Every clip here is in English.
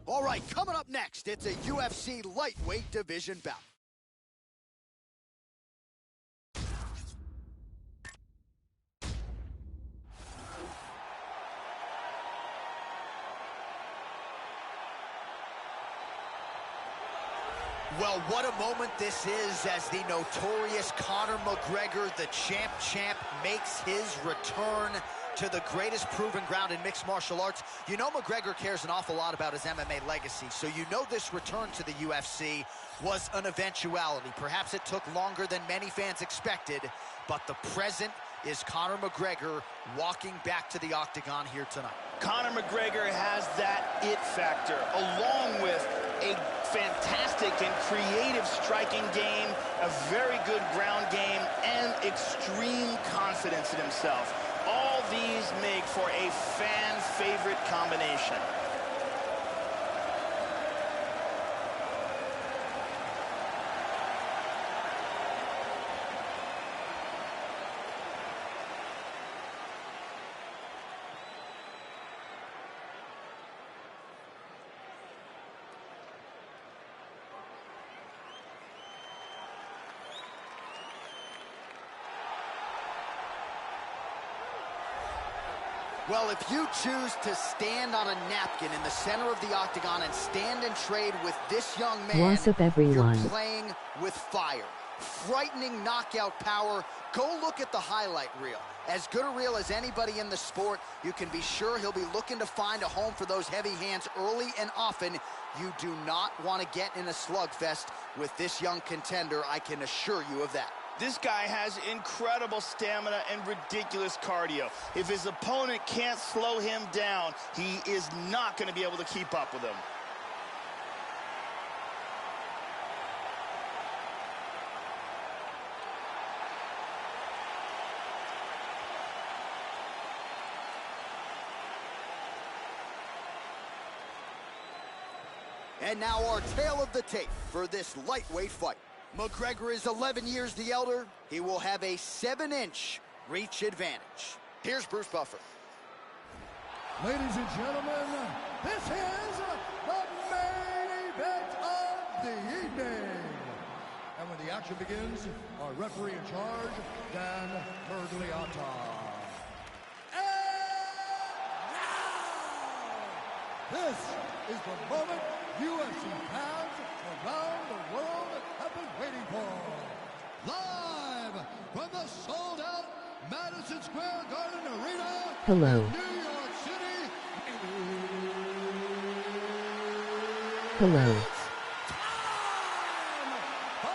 All right, coming up next, it's a UFC lightweight division bout. Well, what a moment this is as the notorious Conor McGregor, the champ, makes his return to the greatest proven ground in mixed martial arts. You know McGregor cares an awful lot about his MMA legacy, so you know this return to the UFC was an eventuality. Perhaps it took longer than many fans expected, but the present is Conor McGregor walking back to the octagon here tonight. Conor McGregor has that it factor, along with a fantastic and creative striking game, a very good ground game, and extreme confidence in himself. All these make for a fan-favorite combination. Well, if you choose to stand on a napkin in the center of the octagon and stand and trade with this young man, what's up, everyone? You're playing with fire. Frightening knockout power. Go look at the highlight reel. As good a reel as anybody in the sport, you can be sure he'll be looking to find a home for those heavy hands early and often. You do not want to get in a slugfest with this young contender, I can assure you of that. This guy has incredible stamina and ridiculous cardio. If his opponent can't slow him down, he is not going to be able to keep up with him. And now our tale of the tape for this lightweight fight. McGregor is 11 years the elder. He will have a 7-inch reach advantage. Here's Bruce Buffer. Ladies and gentlemen, this is the main event of the evening. And when the action begins, our referee in charge, Dan Bergliotta. And now, this is the moment UFC fans around the world have been waiting for. Live from the sold-out Madison Square Garden Arena, Hello. New York City. Hello. Time! 5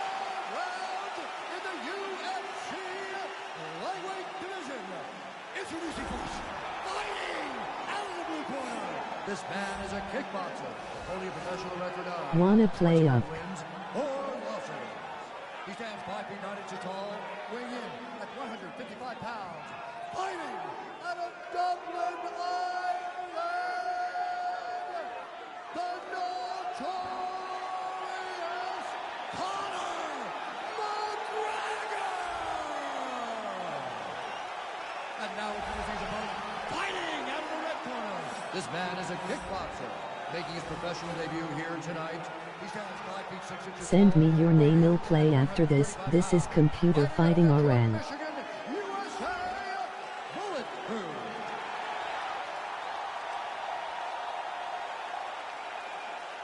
rounds in the UFC lightweight division. Introducing first, fighting out of the blue corner. This man is a kickboxer, holding a professional record of Wanna play up? wins or losses. He stands 5 feet 9 inches tall, weighing in at 155 pounds. Fighting out of Dublin, Ireland, the notorious Conor McGregor. And now introducing his opponent, fighting out of the red corner. This man is a kickboxer, making his professional debut here tonight. He stands 5 feet 6 inches Send tall. me your name, I'll play after this. This is Computer Fighting RN. Michigan, USA, bulletproof.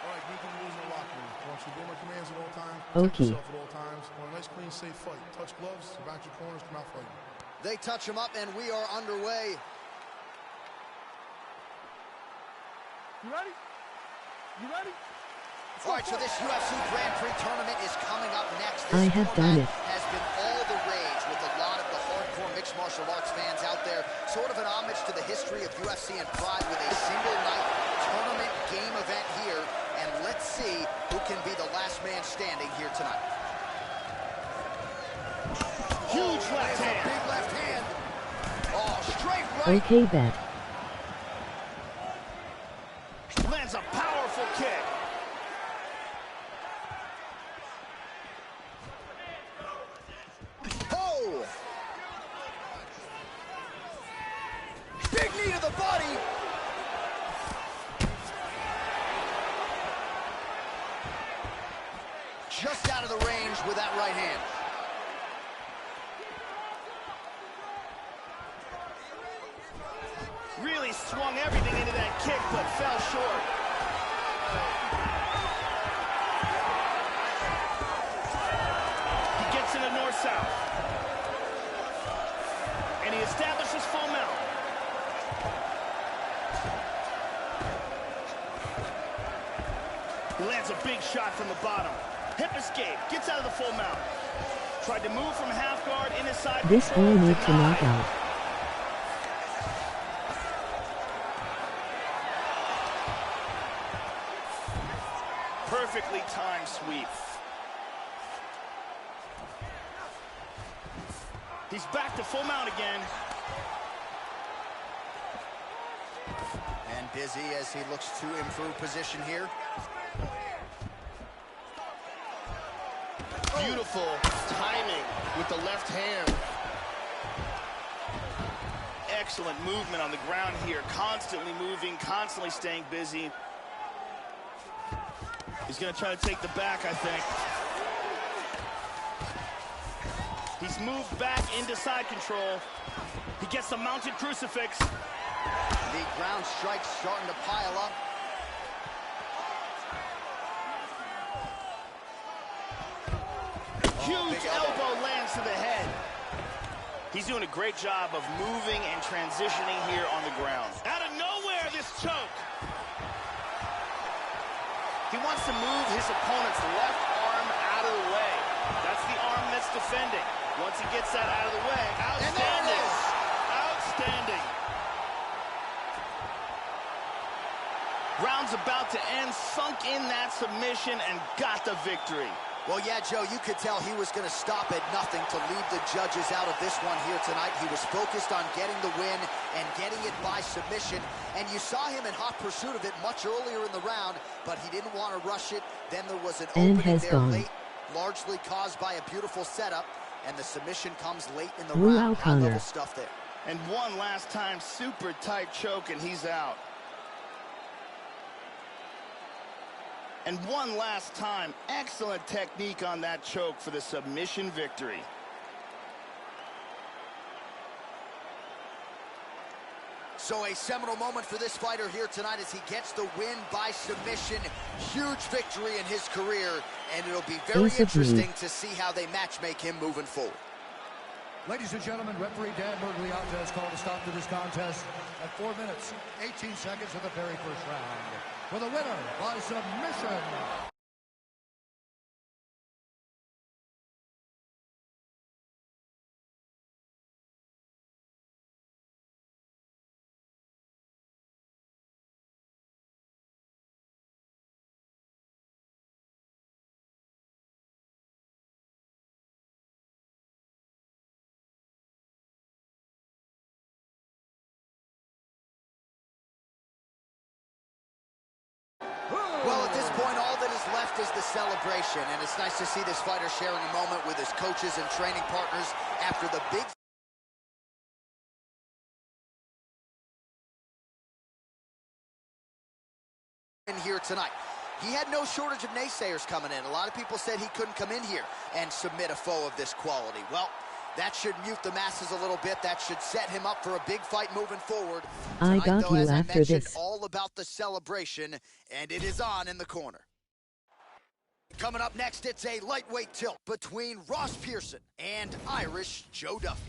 All right, good to lose in the locker room. I want you to obey my commands at all times. Okay. Protect yourself at all times. I want a nice, clean, safe fight. Touch gloves, back your corners, come out fighting. They touch him up, and we are underway. You ready? You ready? All right, so this UFC Grand Prix tournament is coming up next. I have done it. Has been all the rage with a lot of the hardcore mixed martial arts fans out there. Sort of an homage to the history of UFC and Pride with a single night tournament game event here. And let's see who can be the last man standing here tonight. Huge left There's a hand. big left hand. Oh, straight right. Okay, bet. Lands a powerful kick. Oh! Big knee to the body. just out of the range with that right hand. Really swung everything into that kick, but fell short. He gets into north-south. And he establishes full mount. He lands a big shot from the bottom. Hip escape, gets out of the full mount. Tried to move from half guard in his side. This all need to knock out. Perfectly timed sweep. He's back to full mount again. And busy as he looks to improve position here. Beautiful timing with the left hand. Excellent movement on the ground here. Constantly moving, constantly staying busy. He's going to try to take the back, I think. He's moved back into side control. He gets the mounted crucifix. The ground strikes starting to pile up. Huge elbow lands to the head. He's doing a great job of moving and transitioning here on the ground. Out of nowhere, this choke. He wants to move his opponent's left arm out of the way. That's the arm that's defending. Once he gets that out of the way, outstanding. Outstanding. Round's about to end, sunk in that submission and got the victory. Well, yeah, Joe, you could tell he was going to stop at nothing to leave the judges out of this one here tonight. He was focused on getting the win and getting it by submission. And you saw him in hot pursuit of it much earlier in the round, but he didn't want to rush it. Then there was an opening there late, largely caused by a beautiful setup. And the submission comes late in the round. High-level stuff there. And one last time, super tight choke, and he's out. And one last time, excellent technique on that choke for the submission victory. So a seminal moment for this fighter here tonight as he gets the win by submission. Huge victory in his career, and it'll be very interesting to see how they matchmake him moving forward. Ladies and gentlemen, referee Dan Murgliata has called a stop to this contest at 4 minutes, 18 seconds of the very first round. For the winner by submission. Well, at this point, all that is left is the celebration, and it's nice to see this fighter sharing a moment with his coaches and training partners after the big win here tonight. He had no shortage of naysayers coming in. A lot of people said he couldn't come in here and submit a foe of this quality. Well, that should mute the masses a little bit. That should set him up for a big fight moving forward. I got though, you as after I mentioned, this. all about the celebration, and it is on in the corner. Coming up next, it's a lightweight tilt between Ross Pearson and Irish Joe Duffy.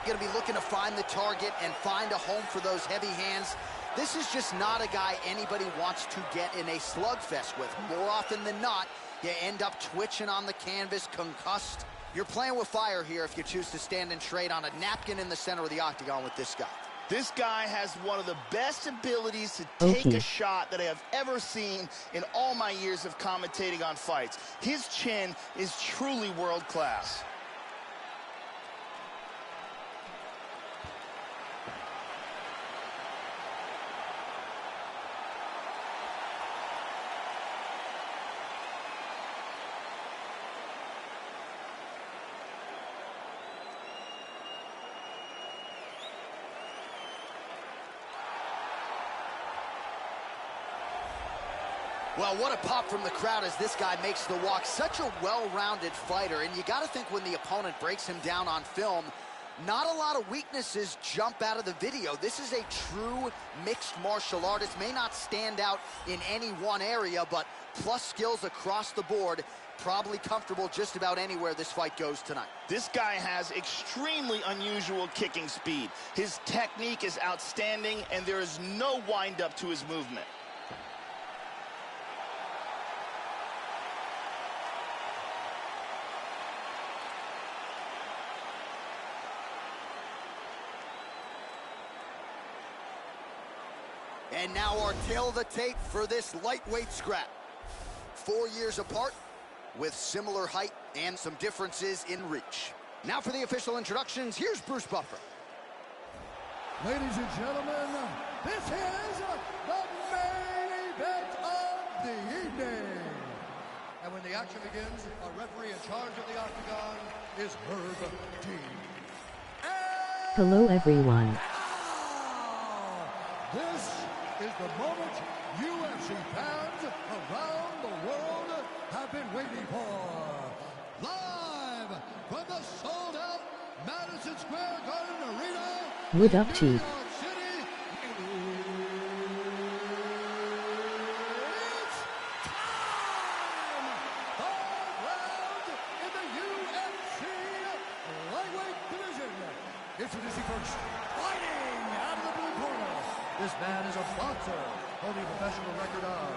Going to be looking to find the target and find a home for those heavy hands. This is just not a guy anybody wants to get in a slugfest with. More often than not, you end up twitching on the canvas, concussed. You're playing with fire here if you choose to stand and trade on a napkin in the center of the octagon with this guy. This guy has one of the best abilities to take a shot that I have ever seen in all my years of commentating on fights. His chin is truly world class. Well, what a pop from the crowd as this guy makes the walk. Such a well-rounded fighter, and you got to think when the opponent breaks him down on film, not a lot of weaknesses jump out of the video. This is a true mixed martial artist. May not stand out in any one area, but plus skills across the board. Probably comfortable just about anywhere this fight goes tonight. This guy has extremely unusual kicking speed. His technique is outstanding, and there is no wind-up to his movement. And now our tail of the tape for this lightweight scrap. 4 years apart, with similar height and some differences in reach. Now for the official introductions, here's Bruce Buffer. Ladies and gentlemen, this is the main event of the evening. And when the action begins, our referee in charge of the octagon is Herb Dean. Hello everyone. This is the moment UFC fans around the world have been waiting for. Live from the sold-out Madison Square Garden Arena. What up, Chief? New York City. It's time! Third round in the UFC lightweight division. Introducing first, fighting out of the blue corner. This man is a boxer, holding a professional record of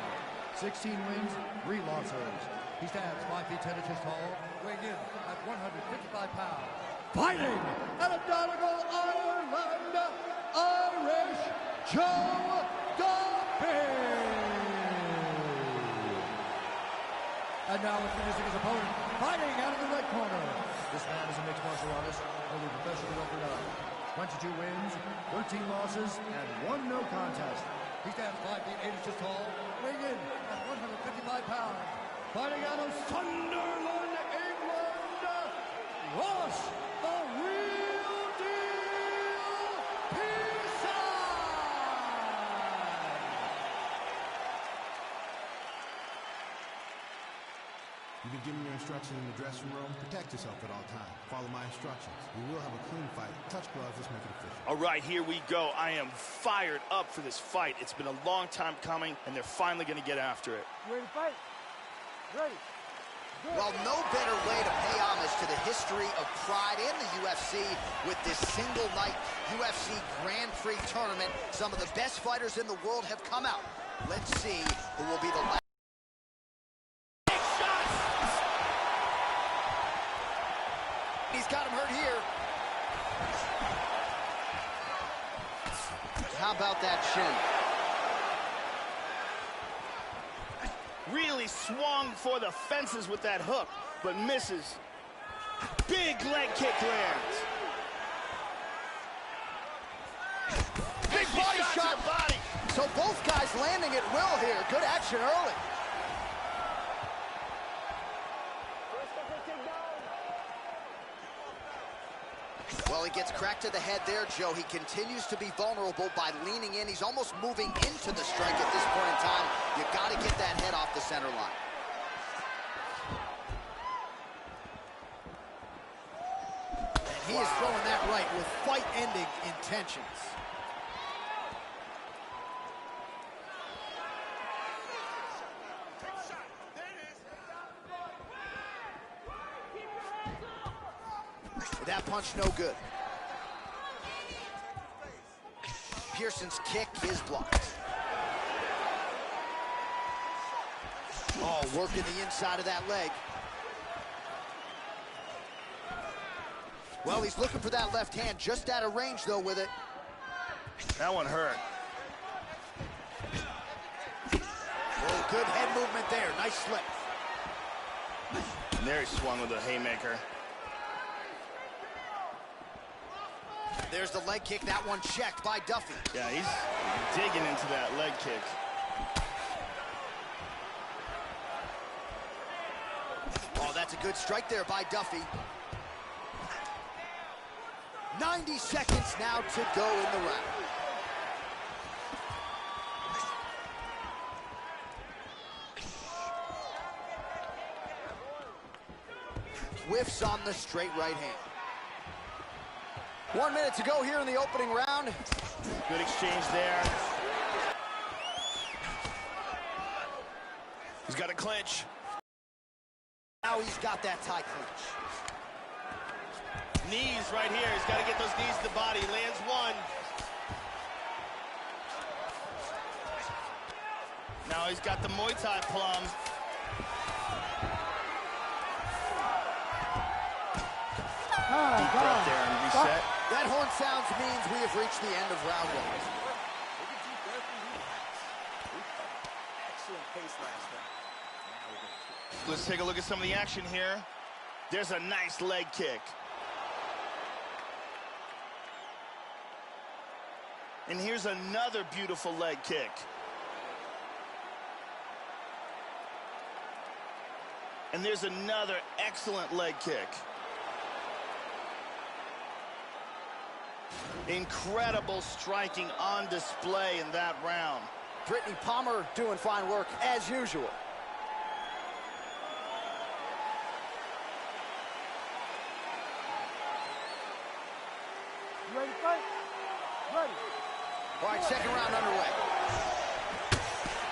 16 wins, 3 losses. He stands 5 feet 10 inches tall, weighing in at 155 pounds. Fighting out of Donegal, Ireland, Irish Joe Duffy. And now introducing his opponent, fighting out of the red corner. This man is a mixed martial artist, holding a professional record of 22 wins, 13 losses, and 1 no contest. He stands 5 feet 8 inches tall, weighing in at 155 pounds. Fighting out of Sunderland, England, Ross, the real deal, Peace-Sign. You've been given your instructions in the dressing room. Protect yourself at all times. Follow my instructions. We will have a clean fight. Touch gloves. Let's make it official. All right, here we go. I am fired up for this fight. It's been a long time coming, and they're finally going to get after it. You ready to fight? Ready. Good. Well, no better way to pay homage to the history of pride in the UFC with this single night UFC Grand Prix tournament. Some of the best fighters in the world have come out. Let's see who will be the last. He's got him hurt here. How about that shin? Really swung for the fences with that hook, but misses. Big leg kick lands. Big body shot. Body. So both guys landing at will here. Good action early. Well, he gets cracked to the head there, Joe. He continues to be vulnerable by leaning in. He's almost moving into the strike at this point in time. You got to get that head off the center line. And he is throwing that right with fight-ending intentions. That punch no good. Pearson's kick is blocked. Oh, working the inside of that leg. Well, he's looking for that left hand, just out of range though with it. That one hurt. Oh, good head movement there. Nice slip. And there he swung with a haymaker. There's the leg kick. That one checked by Duffy. Yeah, he's digging into that leg kick. Oh, that's a good strike there by Duffy. 90 seconds now to go in the round. Whiffs on the straight right hand. 1 minute to go here in the opening round. Good exchange there. He's got a clinch. Now he's got that tie clinch. Knees right here. He's got to get those knees to the body. Lands one. Now he's got the Muay Thai plum. Deep breath there and reset. That horn sounds means we have reached the end of round one. Excellent pace last round. Let's take a look at some of the action here. There's a nice leg kick. And here's another beautiful leg kick. And there's another excellent leg kick. Incredible striking on display in that round. Brittany Palmer doing fine work as usual. You ready to fight? Ready. All right, second round underway.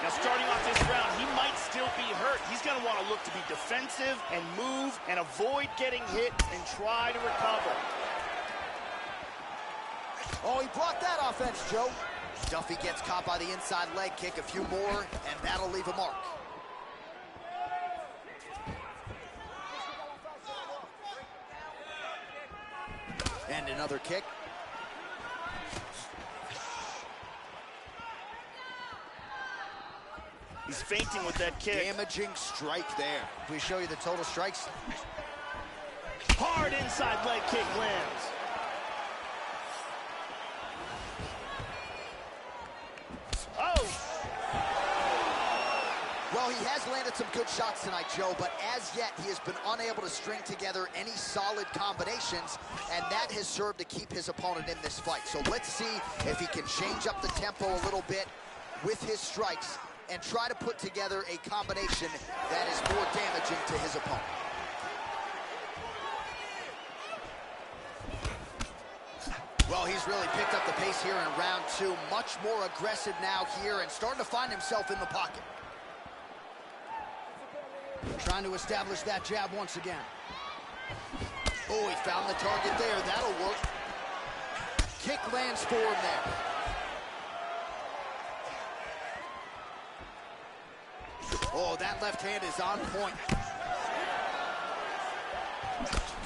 Now starting off this round, he might still be hurt. He's going to want to look to be defensive and move and avoid getting hit and try to recover. Oh, he blocked that offense, Joe. Duffy gets caught by the inside leg kick. A few more, and that'll leave a mark. And another kick. He's feinting with that kick. Damaging strike there. We show you the total strikes. Hard inside leg kick lands. Oh! Well, he has landed some good shots tonight, Joe, but as yet, he has been unable to string together any solid combinations, and that has served to keep his opponent in this fight. So let's see if he can change up the tempo a little bit with his strikes and try to put together a combination that is more damaging to his opponent. Well, he's really picked up the pace here in round two. Much more aggressive now here and starting to find himself in the pocket. Trying to establish that jab once again. Oh, he found the target there. That'll work. Kick lands for him there. Oh, that left hand is on point.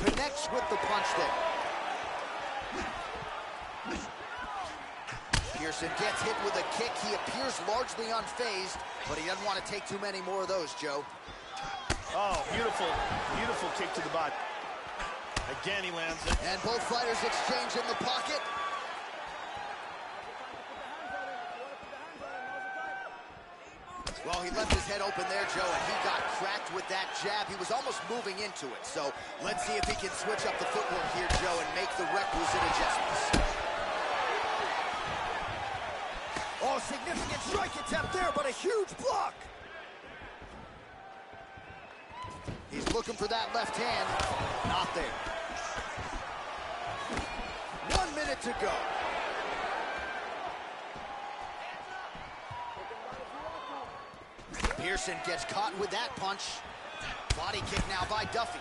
Connects with the punch there. Pearson gets hit with a kick. He appears largely unfazed, but he doesn't want to take too many more of those, Joe. Oh, beautiful, beautiful kick to the body. Again, he lands it. And both fighters exchange in the pocket. Well, he left his head open there, Joe, and he got cracked with that jab. He was almost moving into it. So let's see if he can switch up the footwork here, Joe, and make the requisite adjustments. Oh, significant strike attempt there, but a huge block. He's looking for that left hand. Not there. 1 minute to go. Pearson gets caught with that punch. Body kick now by Duffy.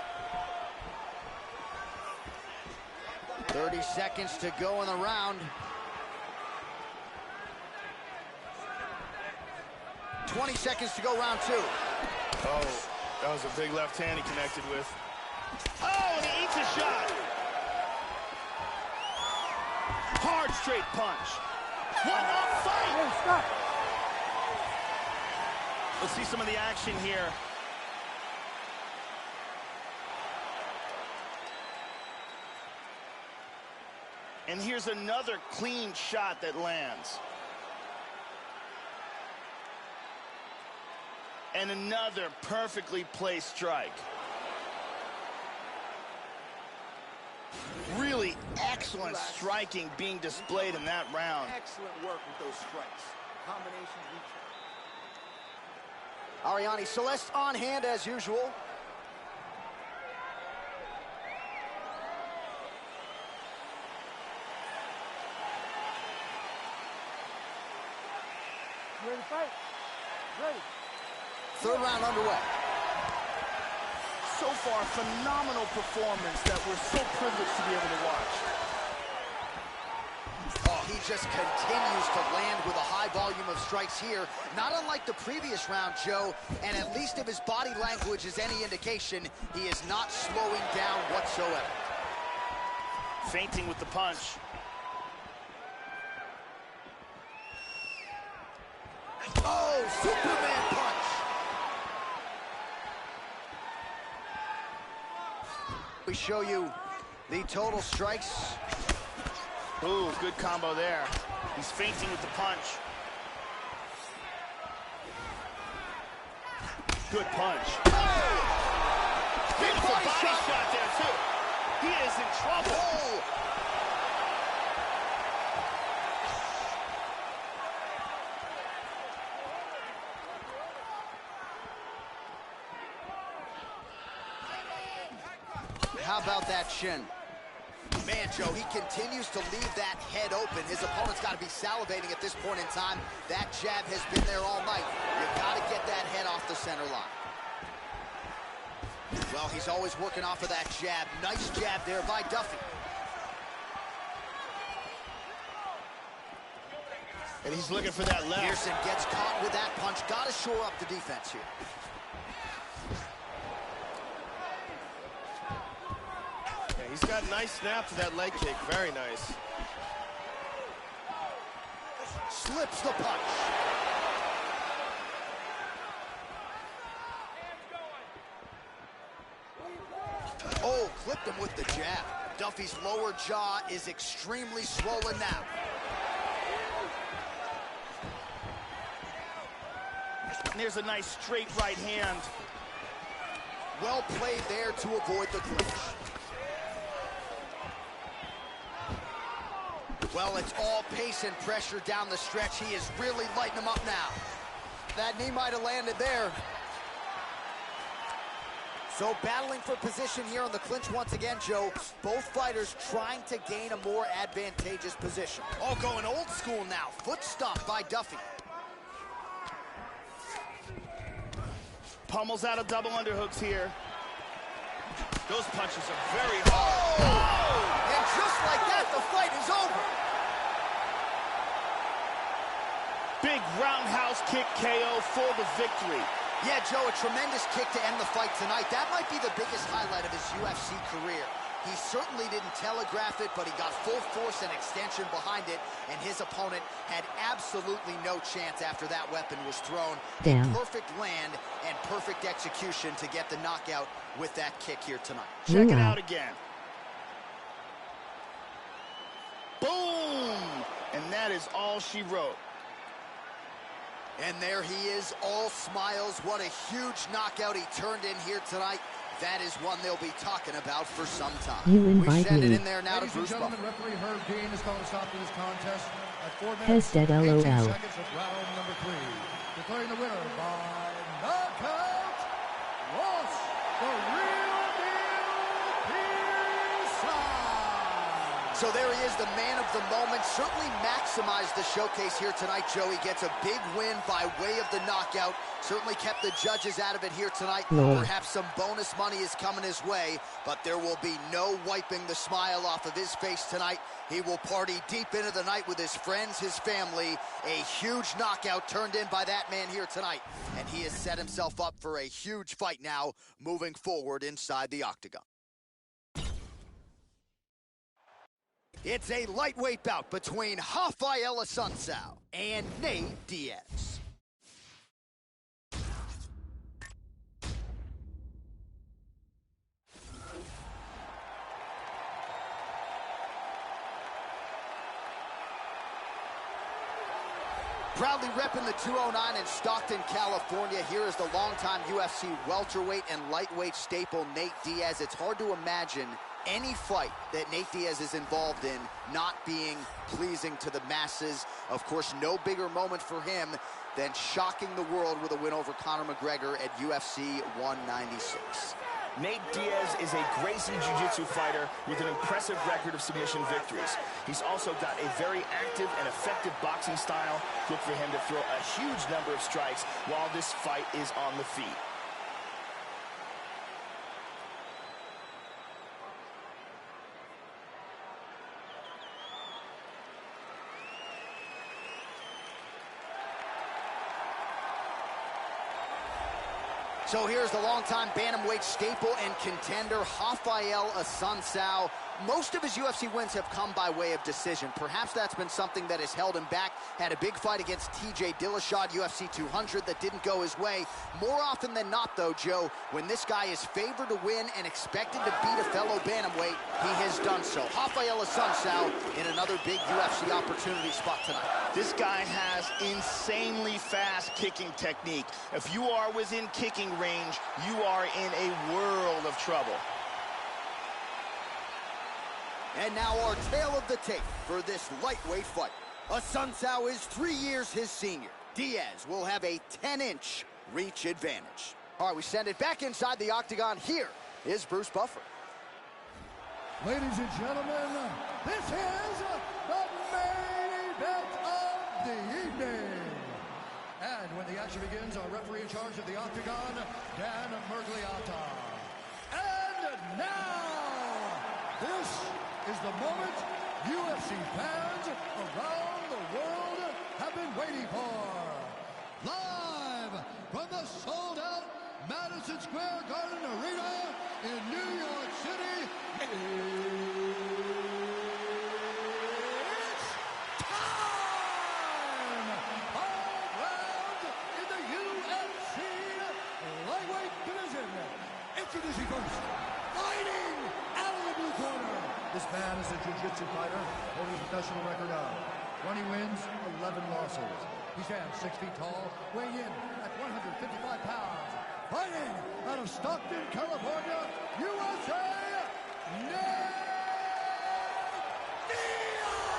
30 seconds to go in the round. 20 seconds to go, round two. Oh, that was a big left hand he connected with. Oh, and he eats a shot. Hard straight punch. What a fight! Hey, stop. Let's see some of the action here. And here's another clean shot that lands. And another perfectly placed strike. Really excellent striking being displayed in that round. Excellent work with those strikes. Combinations reach. Ariane Celeste on hand as usual. Third round underway. So far, phenomenal performance that we're so privileged to be able to watch. Oh, he just continues to land with a high volume of strikes here. Not unlike the previous round, Joe, and at least if his body language is any indication, he is not slowing down whatsoever. Feinting with the punch. Oh, Superman punch! We show you the total strikes. Ooh, good combo there. He's feinting with the punch. Good punch. Oh! Beautiful body shot there, too. He is in trouble. Oh! How about that shin? Man, Joe, he continues to leave that head open. His opponent's got to be salivating at this point in time. That jab has been there all night. You've got to get that head off the center line. Well, he's always working off of that jab. Nice jab there by Duffy. And he's looking for that left. Pearson gets caught with that punch. Got to shore up the defense here. He's got a nice snap to that leg kick. Very nice. Slips the punch. Oh, clipped him with the jab. Duffy's lower jaw is extremely swollen now. And there's a nice straight right hand. Well played there to avoid the clinch. Well, it's all pace and pressure down the stretch. He is really lighting him up now. That knee might have landed there. So battling for position here on the clinch once again, Joe. Both fighters trying to gain a more advantageous position. Oh, going old school now. Foot stomp by Duffy. Pummels out of double underhooks here. Those punches are very hard. Oh! And just like that, the fight is over. Big roundhouse kick KO for the victory. Yeah, Joe, a tremendous kick to end the fight tonight. That might be the biggest highlight of his UFC career. He certainly didn't telegraph it, but he got full force and extension behind it, and his opponent had absolutely no chance after that weapon was thrown. Damn. A perfect land and perfect execution to get the knockout with that kick here tonight. Check it out again. Boom! And that is all she wrote. And there he is, all smiles. What a huge knockout he turned in here tonight. That is one they'll be talking about for some time. You invite we send me. it in there now. Ladies to and Bruce gentlemen, Buffer. referee Herb Dean has called a stop to this contest at 4 minutes, Hashtag 18 LOL. seconds of round number 3. Declaring the winner by knockout, Ross, the real deal, Pearson. So there he is, the man of the moment. Certainly maximized the showcase here tonight, Joe. He gets a big win by way of the knockout. Certainly kept the judges out of it here tonight. Lord. Perhaps some bonus money is coming his way, but there will be no wiping the smile off of his face tonight. He will party deep into the night with his friends, his family. A huge knockout turned in by that man here tonight. And he has set himself up for a huge fight now, moving forward inside the octagon. It's a lightweight bout between Rafael Assunção and Nate Diaz. Proudly repping the 209 in Stockton, California. Here is the longtime UFC welterweight and lightweight staple, Nate Diaz. It's hard to imagine any fight that Nate Diaz is involved in not being pleasing to the masses. Of course, no bigger moment for him than shocking the world with a win over Conor McGregor at UFC 196. Nate Diaz is a Gracie Jiu-Jitsu fighter with an impressive record of submission victories. He's also got a very active and effective boxing style. Look for him to throw a huge number of strikes while this fight is on the feet. So here's the longtime bantamweight staple and contender, Rafael Assunção. Most of his UFC wins have come by way of decision. Perhaps that's been something that has held him back. Had a big fight against TJ Dillashaw, UFC 200, that didn't go his way. More often than not, though, Joe, when this guy is favored to win and expected to beat a fellow bantamweight, he has done so. Rafael Assunção in another big UFC opportunity spot tonight. This guy has insanely fast kicking technique. If you are within kicking range, you are in a world of trouble. And now our tale of the tape for this lightweight fight. Assunção is 3 years his senior. Diaz will have a 10-inch reach advantage. All right, we send it back inside the octagon. Here is Bruce Buffer. Ladies and gentlemen, this is the main event of the evening. And when the action begins, our referee in charge of the octagon, Dan Mergliata. And now, this is the moment UFC fans around the world have been waiting for. Live from the sold-out Madison Square Garden Arena in New York City, it's time! 5 rounds in the UFC lightweight division. Introducing first, fighting out of the blue corner. This man is a jiu-jitsu fighter holding a professional record of 20 wins, 11 losses. He stands 6 feet tall, weighing in at 155 pounds. Fighting out of Stockton, California, USA, Nate Diaz!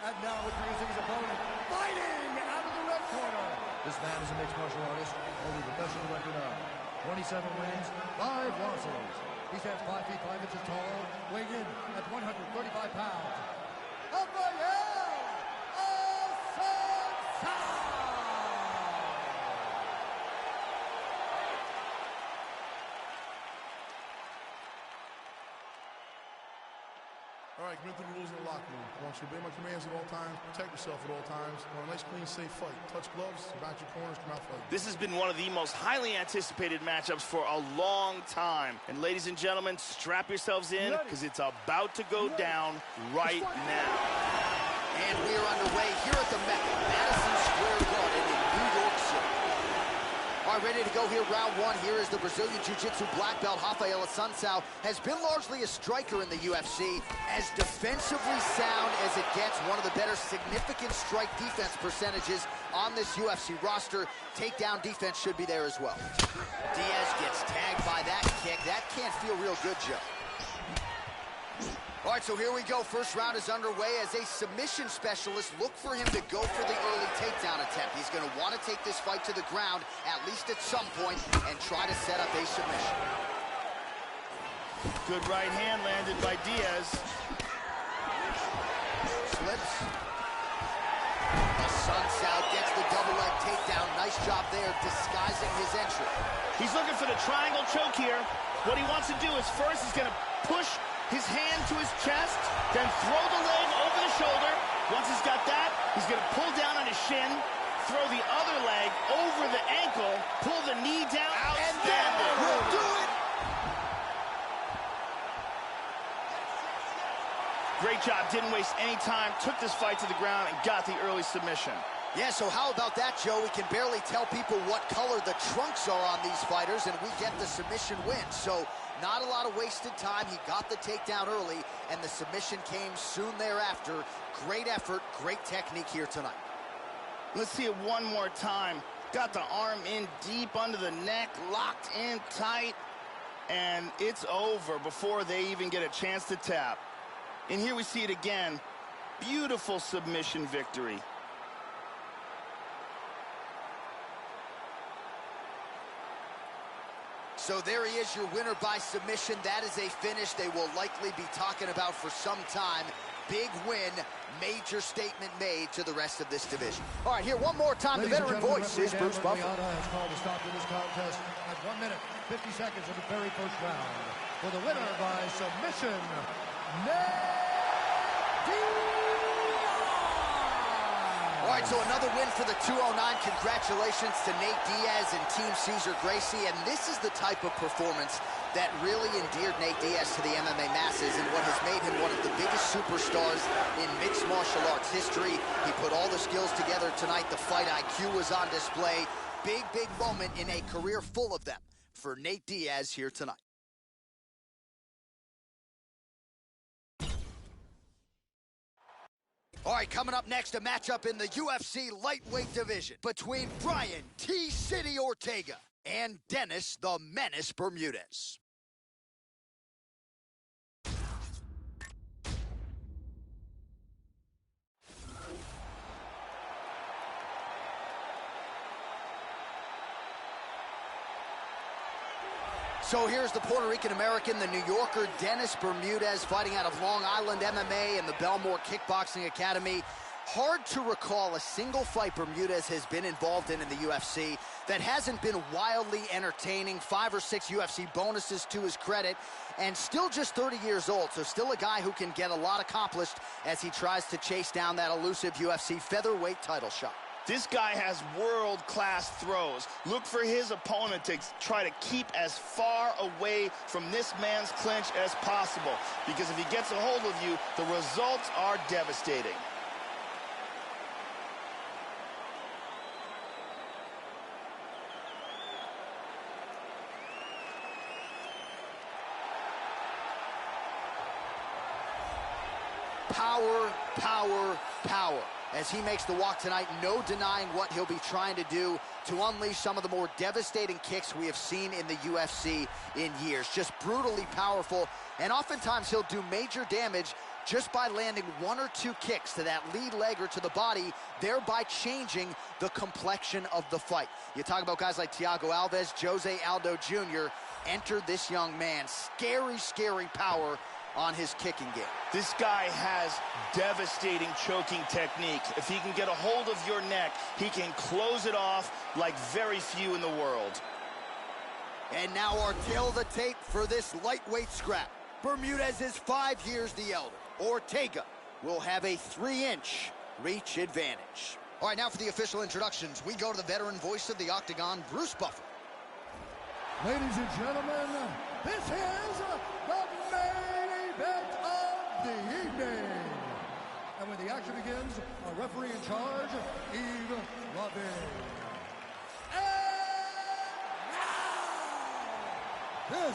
And now introducing his opponent, fighting out of the red corner. This man is a mixed martial artist, holding a professional record of 27 wins, 5 losses. He stands 5 feet 5 inches tall, weighing in at 135 pounds. Rafael Assunção! All right, commit to the rules in the locker room. I want you to obey my commands at all times, protect yourself at all times. I want a nice, clean, safe fight. Touch gloves, back your corners, come out fighting. This has been one of the most highly anticipated matchups for a long time. And ladies and gentlemen, strap yourselves in, because it's about to go down right now. And we're underway here at the Mecca, Madison Square Garden in New York City. All right, ready to go here, round one. Here is the Brazilian Jiu-Jitsu black belt, Rafael Assunção. Has been largely a striker in the UFC, as defensively sound as it gets. One of the better significant strike defense percentages on this UFC roster. Takedown defense should be there as well. Diaz gets tagged by that kick. That can't feel real good, Joe. All right, so here we go. First round is underway. As a submission specialist, look for him to go for the early takedown attempt. He's going to want to take this fight to the ground, at least at some point, and try to set up a submission. Good right hand landed by Diaz. Slips. Assunção gets the double leg takedown. Nice job there, disguising his entry. He's looking for the triangle choke here. What he wants to do is first he's going to push his hand to his chest, then throw the leg over the shoulder. Once he's got that, he's going to pull down on his shin, throw the other leg over the ankle, pull the knee down, and that will do it. Great job, didn't waste any time, took this fight to the ground and got the early submission. Yeah, so how about that, Joe? We can barely tell people what color the trunks are on these fighters, and we get the submission win. So not a lot of wasted time. He got the takedown early, and the submission came soon thereafter. Great effort, great technique here tonight. Let's see it one more time. Got the arm in deep under the neck, locked in tight, and it's over before they even get a chance to tap. And here we see it again. Beautiful submission victory. So there he is, your winner by submission. That is a finish they will likely be talking about for some time. Big win, major statement made to the rest of this division. All right, here one more time, the veteran voice is Bruce Buffer. Leonardo has called a stop to this contest at 1 minute, 50 seconds of the very first round. For the winner by submission, All right, so another win for the 209. Congratulations to Nate Diaz and Team Cesar Gracie. And this is the type of performance that really endeared Nate Diaz to the MMA masses and what has made him one of the biggest superstars in mixed martial arts history. He put all the skills together tonight. The fight IQ was on display. Big, big moment in a career full of them for Nate Diaz here tonight. All right, coming up next, a matchup in the UFC lightweight division between Brian T-City Ortega and Dennis the Menace Bermudez. So here's the Puerto Rican-American, the New Yorker, Dennis Bermudez, fighting out of Long Island MMA and the Belmore Kickboxing Academy. Hard to recall a single fight Bermudez has been involved in the UFC that hasn't been wildly entertaining. 5 or 6 UFC bonuses to his credit, and still just 30 years old, so still a guy who can get a lot accomplished as he tries to chase down that elusive UFC featherweight title shot. This guy has world-class throws. Look for his opponent to try to keep as far away from this man's clinch as possible, because if he gets a hold of you, the results are devastating. Power, power, power. As he makes the walk tonight, no denying what he'll be trying to do to unleash some of the more devastating kicks we have seen in the UFC in years. Just brutally powerful, and oftentimes he'll do major damage just by landing 1 or 2 kicks to that lead leg or to the body, thereby changing the complexion of the fight. You talk about guys like Thiago Alves, Jose Aldo Jr. Enter this young man. Scary, scary power on his kicking game. This guy has devastating choking technique. If he can get a hold of your neck, he can close it off like very few in the world. And now our tail of the tape for this lightweight scrap. Bermudez is 5 years the elder. Ortega will have a 3-inch reach advantage. All right, now for the official introductions, we go to the veteran voice of the Octagon, Bruce Buffer. ladies and gentlemen, this is the main event of the evening. And when the action begins, our referee in charge, Yves Robin. And now, this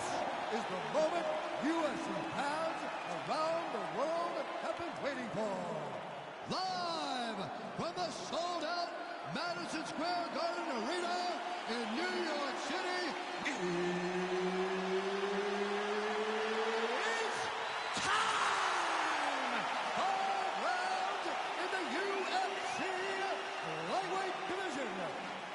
is the moment UFC fans around the world have been waiting for. Live from the sold-out Madison Square Garden Arena in New York City, it's time! 5 rounds in the UFC lightweight division.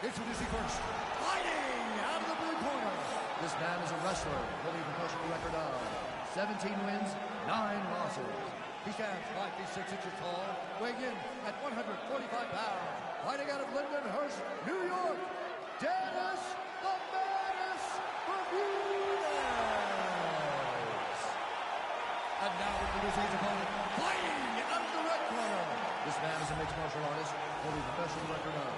Introducing first, fighting out of the blue corner. This man is a wrestler with a professional record of 17 wins, 9 losses. He stands 5 feet 6 inches tall, weighing in at 145 pounds. Fighting out of Lindenhurst, New York, Dennis the Menace Bermudez. And now introducing his opponent, fighting out of the red corner. This man is a mixed martial artist with a professional record of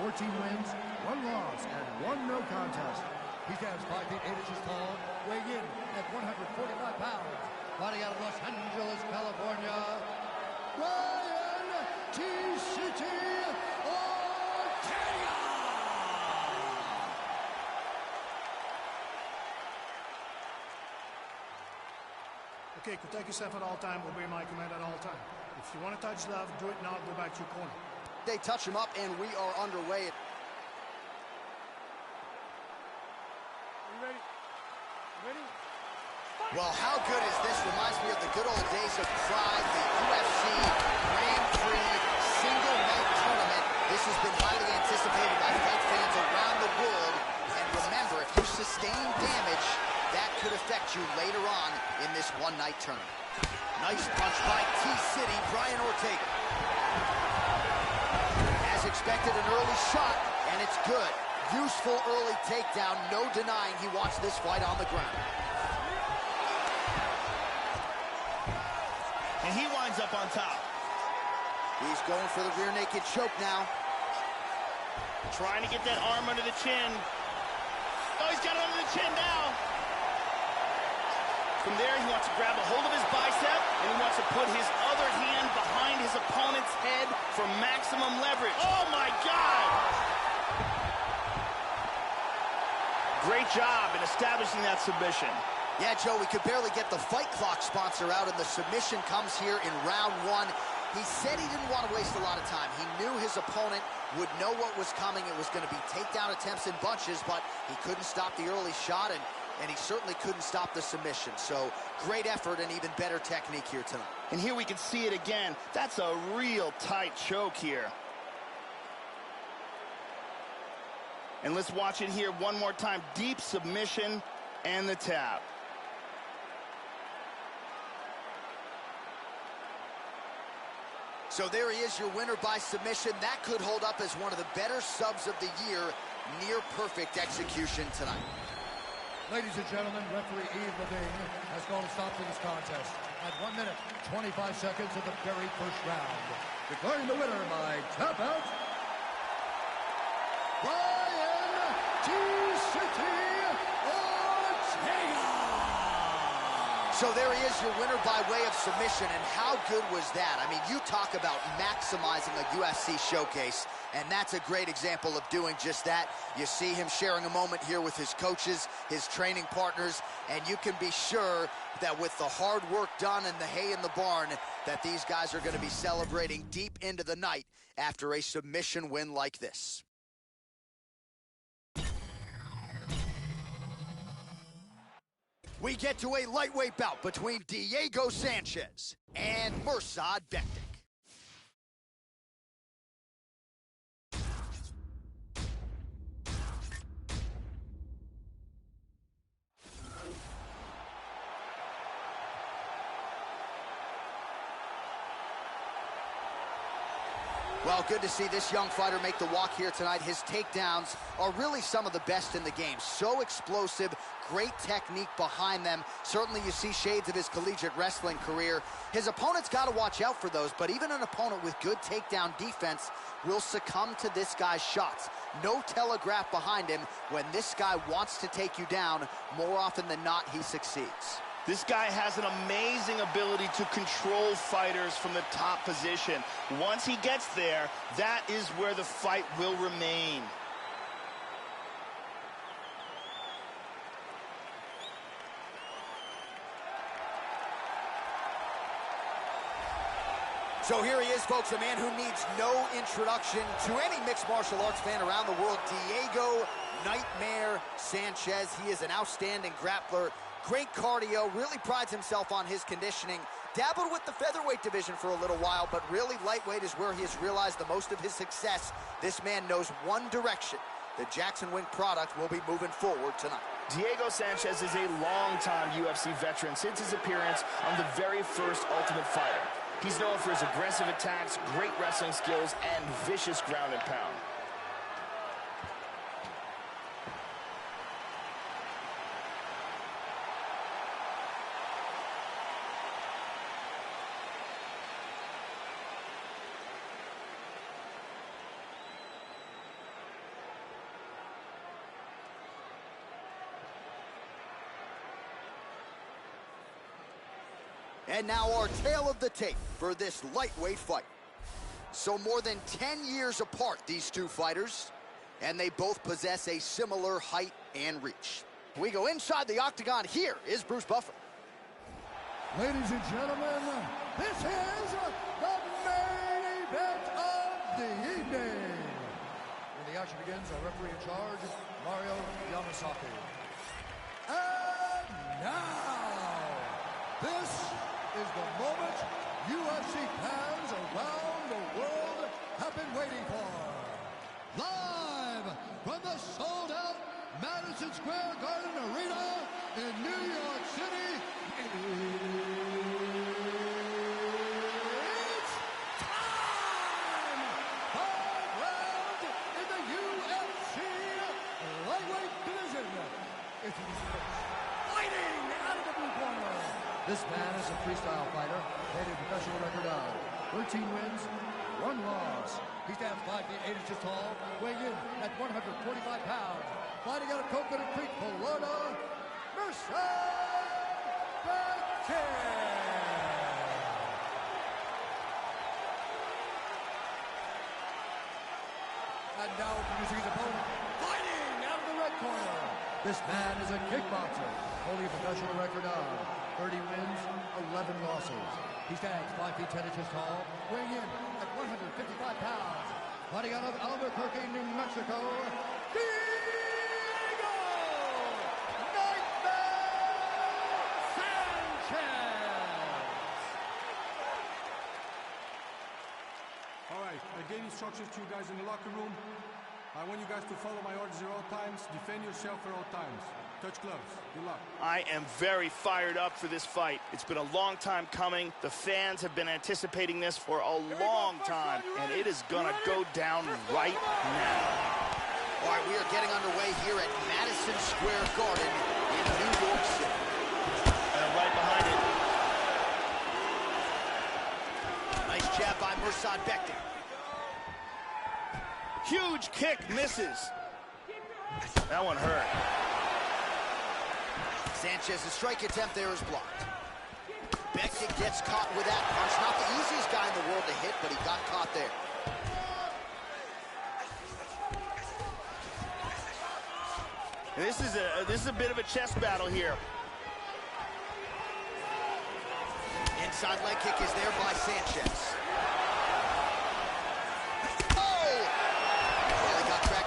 14 wins, 1 loss, and 1 no contest. He stands 5 feet 8 inches tall, weighing in at 145 pounds. Fighting out of Los Angeles, California, Brian T-City Ortega! Okay, protect yourself at all time, obey my command at all time. If you want to touch love, do it now, go back to your corner. They touch him up, and we are underway. You ready? Ready? Well, how good is this? Reminds me of the good old days of Pride, the UFC Grand Prix single-night tournament. This has been highly anticipated by fight fans around the world. And remember, if you sustained damage that could affect you later on in this one-night tournament. Nice punch by T-City, Brian Ortega. As expected, an early shot, and it's good. Useful early takedown, no denying he wants this fight on the ground. And he winds up on top. He's going for the rear naked choke now. Trying to get that arm under the chin. Oh, he's got it under the chin now. From there, he wants to grab a hold of his bicep, and he wants to put his other hand behind his opponent's head for maximum leverage. Oh, my God! Great job in establishing that submission. Yeah, Joe, we could barely get the Fight Clock sponsor out, and the submission comes here in round one. He said he didn't want to waste a lot of time. He knew his opponent would know what was coming. It was going to be takedown attempts in bunches, but he couldn't stop the early shot, and he certainly couldn't stop the submission. So great effort and even better technique here tonight. And here we can see it again. That's a real tight choke here. And let's watch it here one more time. Deep submission and the tap. So there he is, your winner by submission. That could hold up as one of the better subs of the year. Near perfect execution tonight. Ladies and gentlemen, referee Yves Levine has called a stop to this contest at 1 minute, 25 seconds of the very first round. Declaring the winner by tap out, Brian T-City Ortega! So there he is, your winner by way of submission, and how good was that? I mean, you talk about maximizing a UFC showcase, and that's a great example of doing just that. You see him sharing a moment here with his coaches, his training partners, and you can be sure that with the hard work done and the hay in the barn, that these guys are going to be celebrating deep into the night after a submission win like this. We get to a lightweight bout between Diego Sanchez and Mirsad Bektik. Well, good to see this young fighter make the walk here tonight. His takedowns are really some of the best in the game. So explosive, great technique behind them. Certainly you see shades of his collegiate wrestling career. His opponent's got to watch out for those, but even an opponent with good takedown defense will succumb to this guy's shots. No telegraph behind him. When this guy wants to take you down, more often than not, he succeeds. This guy has an amazing ability to control fighters from the top position. Once he gets there, that is where the fight will remain. So here he is, folks, a man who needs no introduction to any mixed martial arts fan around the world, Diego Nightmare Sanchez. He is an outstanding grappler. Great cardio, really prides himself on his conditioning. Dabbled with the featherweight division for a little while, but really lightweight is where he has realized the most of his success. This man knows one direction. The Jackson Wink product will be moving forward tonight. Diego Sanchez is a longtime UFC veteran since his appearance on the very first Ultimate Fighter. He's known for his aggressive attacks, great wrestling skills, and vicious ground and pound. And now our tale of the tape for this lightweight fight. So more than 10 years apart, these two fighters, and they both possess a similar height and reach. We go inside the octagon. Here is Bruce Buffer. Ladies and gentlemen, this is the main event of the evening. When the action begins, our referee in charge, Mario Yamasaki. And now, this is the moment UFC fans around the world have been waiting for. Live from the sold-out Madison Square Garden This man is a freestyle fighter, made a professional record of 13 wins, 1 loss. He stands 5 feet 8 inches tall, weighing in at 145 pounds. Fighting out of Coconut Creek, Florida, and now introducing his opponent, fighting out of the red corner. This man is a kickboxer, holding a professional record of 30 wins, 11 losses. He stands 5 feet 10 inches tall, weighing in at 155 pounds. Fighting out of Albuquerque, New Mexico, All right, I gave instructions to you guys in the locker room. I want you guys to follow my orders at all times. Defend yourself at all times. Touch gloves. Good luck. I am very fired up for this fight. It's been a long time coming. The fans have been anticipating this for a long time, and it is gonna go down right now. All right, we are getting underway here at Madison Square Garden in New York City. And I'm right behind it. Nice jab by Mirsad Bektic. Huge kick, misses. That one hurt. Sanchez's strike attempt there is blocked. Bektic gets caught with that punch. Not the easiest guy in the world to hit, but he got caught there. And this is a bit of a chess battle here. Inside leg kick is there by Sanchez.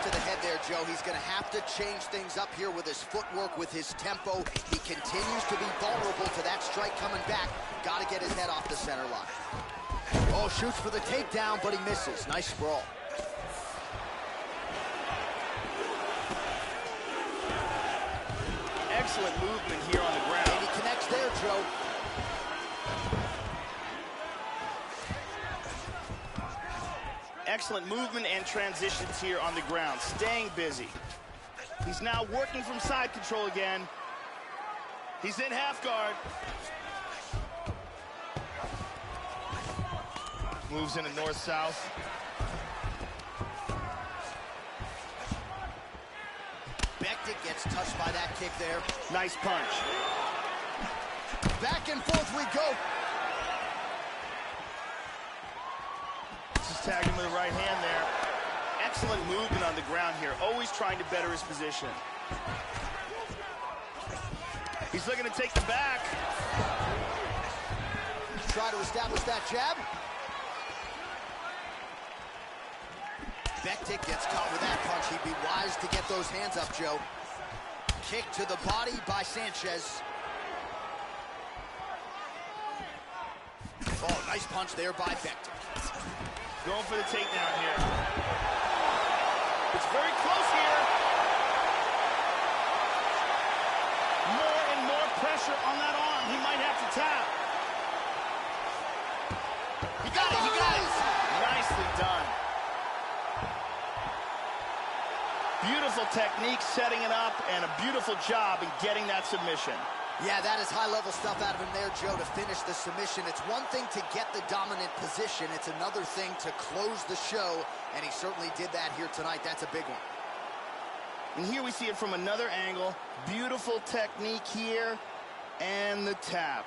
To the head there, Joe. He's going to have to change things up here with his footwork, with his tempo. He continues to be vulnerable to that strike coming back. Got to get his head off the center line. Oh, shoots for the takedown, but he misses. Nice sprawl. Excellent movement here on the ground. And he connects there, Joe. Excellent movement and transitions here on the ground, staying busy. He's now working from side control again. He's in half guard. Moves into north-south. Bektic gets touched by that kick there. Nice punch. Back and forth we go. Just tagged him with the right hand there. Excellent movement on the ground here, always trying to better his position. He's looking to take the back. Try to establish that jab. Bektic gets caught with that punch. He'd be wise to get those hands up, Joe. Kick to the body by Sanchez. Oh, nice punch there by Bektic. Going for the takedown here. It's very close here. More and more pressure on that arm. He might have to tap. He got it, he got it. Nicely done. Beautiful technique setting it up, and a beautiful job in getting that submission. Yeah, that is high-level stuff out of him there, Joe, to finish the submission. It's one thing to get the dominant position. It's another thing to close the show, and he certainly did that here tonight. That's a big one. And here we see it from another angle. Beautiful technique here, and the tap.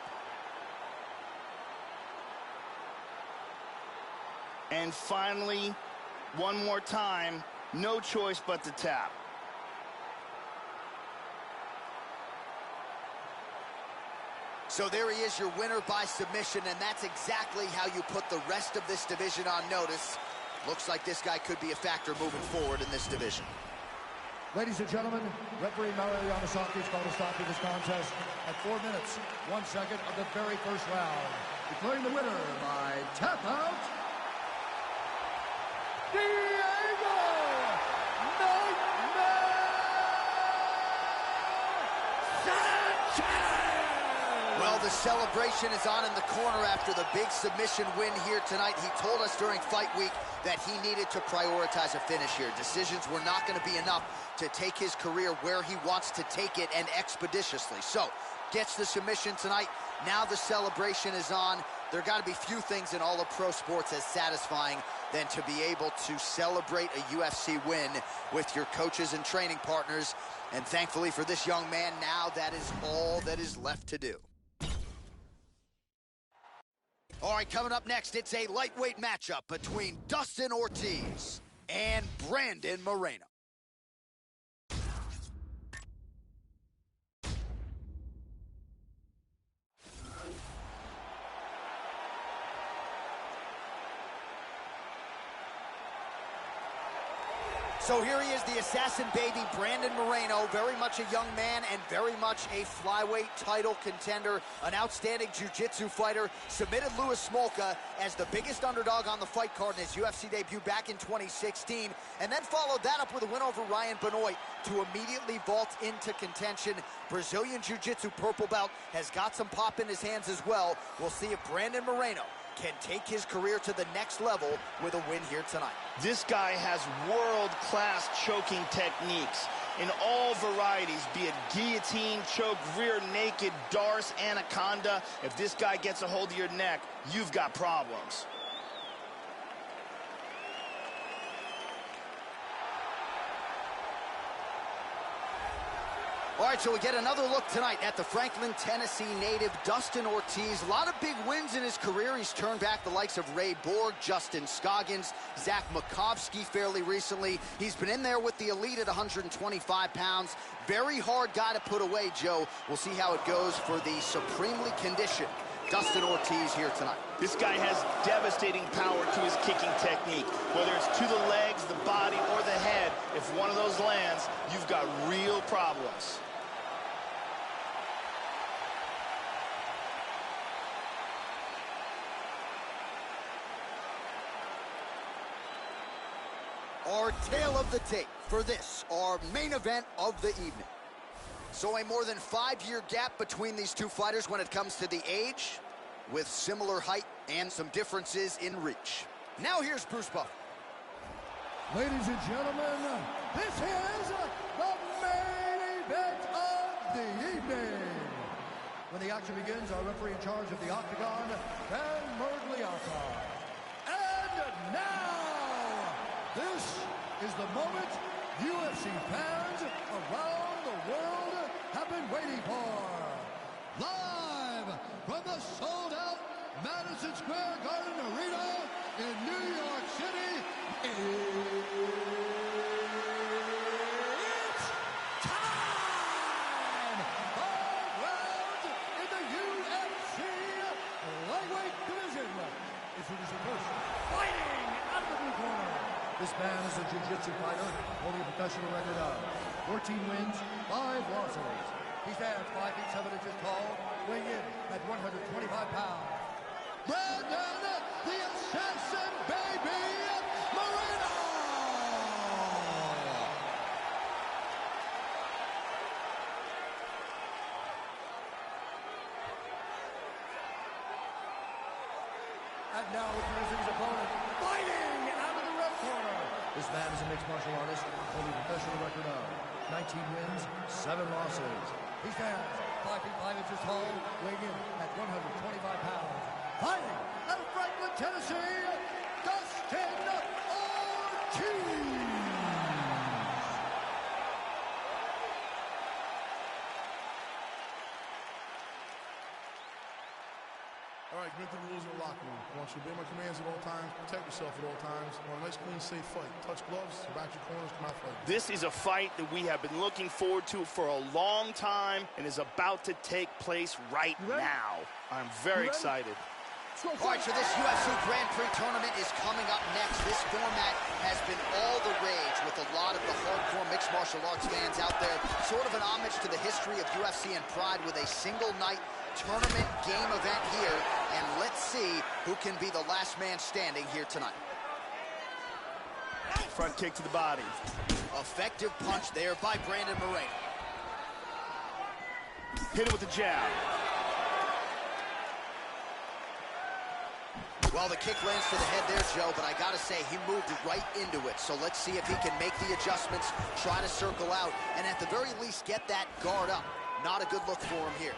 And finally, one more time, no choice but to tap. So there he is, your winner by submission, and that's exactly how you put the rest of this division on notice. Looks like this guy could be a factor moving forward in this division. Ladies and gentlemen, referee Mariano Scoggins called a stop to this contest at 4 minutes, 1 second of the very first round. Declaring the winner by tap out, Well, the celebration is on in the corner after the big submission win here tonight. He told us during fight week that he needed to prioritize a finish here. Decisions were not going to be enough to take his career where he wants to take it, and expeditiously. So, gets the submission tonight. Now the celebration is on. There got to be few things in all of pro sports as satisfying than to be able to celebrate a UFC win with your coaches and training partners. And thankfully for this young man, now that is all that is left to do. All right, coming up next, it's a lightweight matchup between Dustin Ortiz and Brandon Moreno. So here he is, the assassin baby, Brandon Moreno, very much a young man and very much a flyweight title contender, an outstanding jiu-jitsu fighter, submitted Louis Smolka as the biggest underdog on the fight card in his UFC debut back in 2016, and then followed that up with a win over Ryan Benoit to immediately vault into contention. Brazilian jiu-jitsu purple belt has got some pop in his hands as well. We'll see if Brandon Moreno can take his career to the next level with a win here tonight. This guy has world-class choking techniques in all varieties, be it guillotine, choke, rear naked, Darce, anaconda. If this guy gets a hold of your neck, you've got problems. All right, so we get another look tonight at the Franklin, Tennessee native Dustin Ortiz. A lot of big wins in his career. He's turned back the likes of Ray Borg, Justin Scoggins, Zach Makovsky fairly recently. He's been in there with the elite at 125 pounds. Very hard guy to put away, Joe. We'll see how it goes for the supremely conditioned Dustin Ortiz here tonight. This guy has devastating power to his kicking technique. Whether it's to the legs, the body, or the head, if one of those lands, you've got real problems. Our tale of the tape for this, our main event of the evening. So a more than 5-year gap between these two fighters when it comes to the age, with similar height and some differences in reach. Now here's Bruce Buffer. Ladies and gentlemen, this is the main event of the evening. When the action begins, our referee in charge of the Octagon, Bermudez. And now, this is the moment UFC fans around the world have been waiting for. Live from the sold-out Madison Square Garden Arena in New York City, it's time! 5 rounds in the UFC lightweight division. Introducing first, fighting out of the blue corner. This man is a jiu-jitsu fighter, holding a professional record of 14 wins, 5 losses. He stands 5 feet 7 inches tall, weighing in at 125 pounds. Brandon, the assassin baby, Moreno! And now introducing his opponent, fighting out of the red corner. This man is a mixed martial artist, holding a professional record of 19 wins, 7 losses. He stands 5 feet 5 inches tall, weighing in at 125 pounds. Fighting out of Franklin, Tennessee, Dustin Ortiz. All right, commit to the rules in the locker room. I want you to obey my commands at all times, protect yourself at all times. I want a nice, clean, safe fight. Touch gloves, back your corners, come out fighting. This is a fight that we have been looking forward to for a long time and is about to take place right now. I'm very excited. All right, so this UFC Grand Prix tournament is coming up next. This format has been all the rage with a lot of the hardcore mixed martial arts fans out there. Sort of an homage to the history of UFC and Pride with a single night tournament game event here. And let's see who can be the last man standing here tonight. Front kick to the body. Effective punch there by Brandon Moreno. Hit it with the jab. Well, the kick lands to the head there, Joe, but I gotta say, he moved right into it. So let's see if he can make the adjustments, try to circle out, and at the very least get that guard up. Not a good look for him here.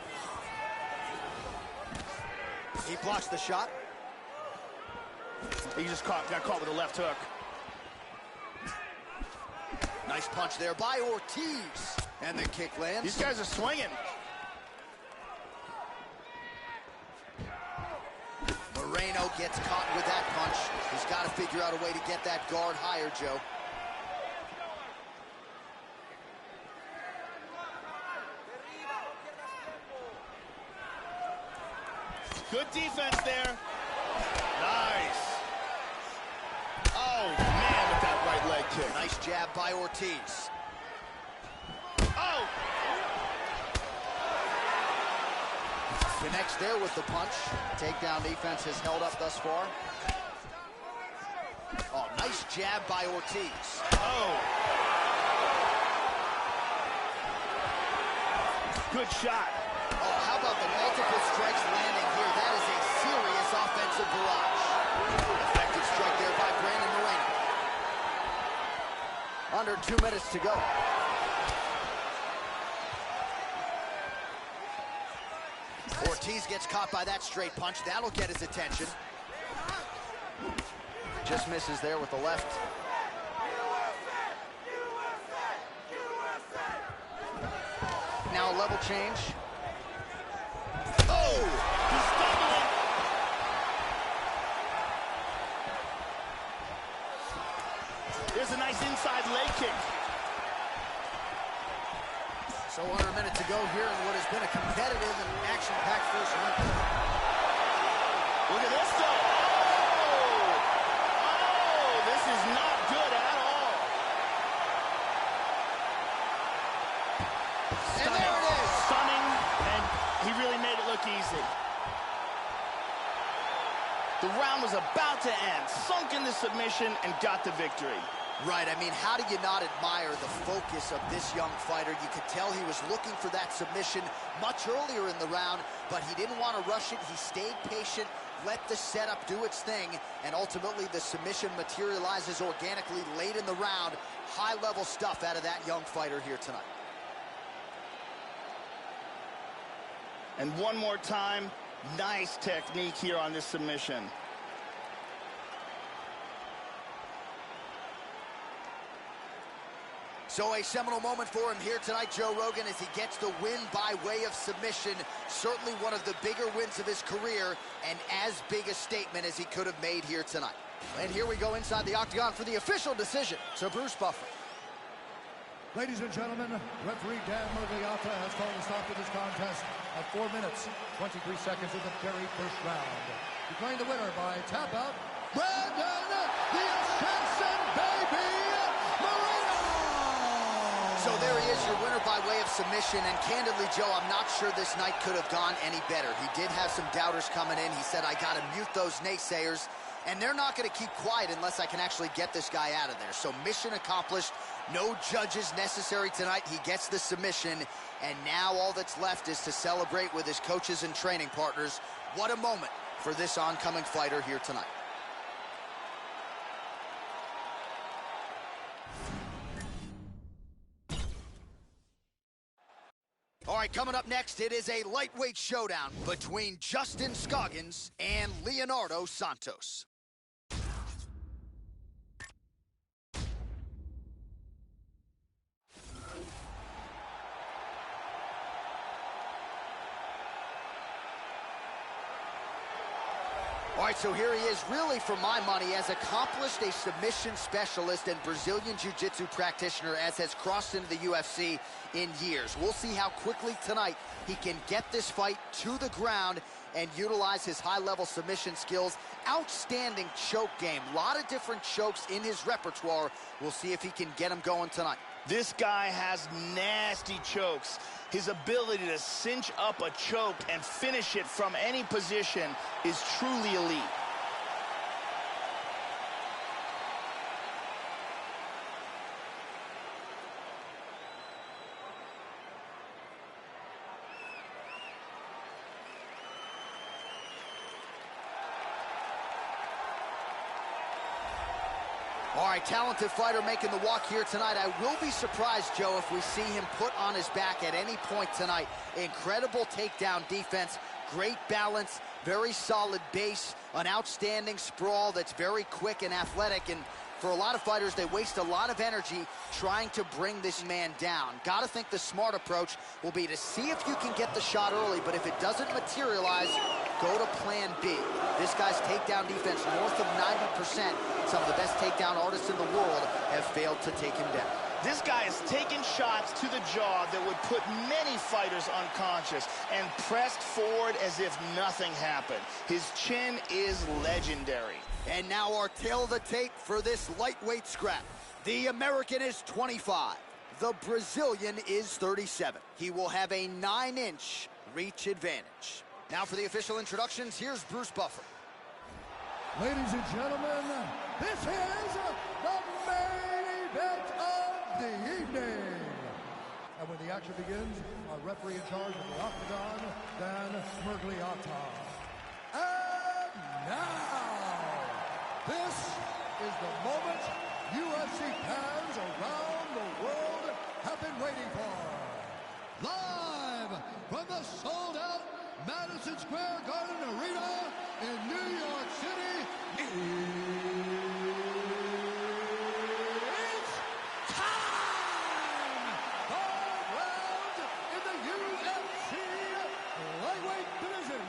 He blocks the shot. He just got caught with a left hook. Nice punch there by Ortiz. And the kick lands. These guys are swinging. Moreno gets caught with that punch. He's got to figure out a way to get that guard higher, Joe. Good defense there. Nice. Oh, man, with that right leg kick. Nice jab by Ortiz. Oh! Connects there with the punch. Takedown defense has held up thus far. Oh, nice jab by Ortiz. Oh! Good shot. Oh, how about the multiple strikes landing here? That is a serious offensive barrage. Effective strike there by Brandon Moreno. Under 2 minutes to go. Ortiz gets caught by that straight punch. That'll get his attention. Just misses there with the left. Now a level change. Oh! He's stumbling. There's a nice inside leg kick. So under a minute to go here in what has been a competitive and action-packed first round. Look at this, though. Oh, this is not good at all. And there it is. Stunning, and he really made it look easy. The round was about to end. Sunk into submission and got the victory. Right, I mean, how do you not admire the focus of this young fighter? You could tell he was looking for that submission much earlier in the round, but he didn't want to rush it. He stayed patient, let the setup do its thing, and ultimately the submission materializes organically late in the round. High-level stuff out of that young fighter here tonight. And one more time, nice technique here on this submission. So a seminal moment for him here tonight, Joe Rogan, as he gets the win by way of submission. Certainly one of the bigger wins of his career, and as big a statement as he could have made here tonight. And here we go inside the octagon for the official decision to Bruce Buffer. Ladies and gentlemen, referee Dan Murgliata has called a stop to this contest at 4 minutes, 23 seconds of the very first round. Declaring the winner by tap out, Brandon the Assassin Baby Moreno! So there he is, your winner by way of submission, and candidly, Joe, I'm not sure this night could have gone any better. He did have some doubters coming in. He said, I gotta mute those naysayers, and they're not gonna keep quiet unless I can actually get this guy out of there. So mission accomplished. No judges necessary tonight. He gets the submission, and now all that's left is to celebrate with his coaches and training partners. What a moment for this oncoming fighter here tonight. All right, coming up next, it is a lightweight showdown between Dustin Scoggins and Leonardo Santos. All right, so here he is, really, for my money, as accomplished a submission specialist and Brazilian Jiu-Jitsu practitioner as has crossed into the UFC in years. We'll see how quickly tonight he can get this fight to the ground and utilize his high-level submission skills. Outstanding choke game. A lot of different chokes in his repertoire. We'll see if he can get them going tonight. This guy has nasty chokes. His ability to cinch up a choke and finish it from any position is truly elite. All right, talented fighter making the walk here tonight. I will be surprised, Joe, if we see him put on his back at any point tonight. Incredible takedown defense, great balance, very solid base, an outstanding sprawl that's very quick and athletic, and for a lot of fighters, they waste a lot of energy trying to bring this man down. Got to think the smart approach will be to see if you can get the shot early, but if it doesn't materialize, go to plan B. This guy's takedown defense north of 90%. Some of the best takedown artists in the world have failed to take him down. This guy is taking shots to the jaw that would put many fighters unconscious and pressed forward as if nothing happened. His chin is legendary. And now our tail of the tape for this lightweight scrap. The American is 25. The Brazilian is 37. He will have a 9-inch reach advantage. Now for the official introductions, here's Bruce Buffer. Ladies and gentlemen, this is the main event of the evening. And when the action begins, our referee in charge of the octagon, Dan Mergliata. And now, this is the moment UFC fans around the world have been waiting for. Live from the sold-out Madison Square Garden Arena in New York City, it's time! 5 rounds in the UFC lightweight division.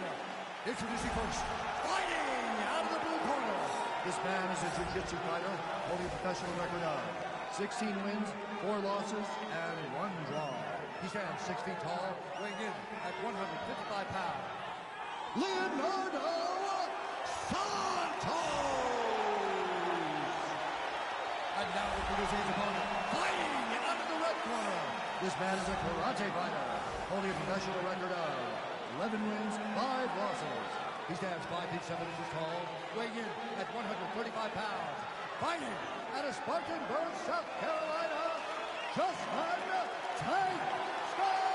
Introducing first, fighting out of the blue corner. This man is a jiu-jitsu fighter, holding a professional record of 16 wins, 4 losses, and 1 draw. He stands 6 feet tall, weighing in at 155 pounds. Leonardo Santos! And now introducing his opponent, fighting out of the red corner. This man is a karate fighter, holding a professional record of 11 wins, 5 losses. He stands 5 feet 7 inches tall, weighing in at 135 pounds. Fighting out of Spartanburg, South Carolina, Dustin Tank Scoggins!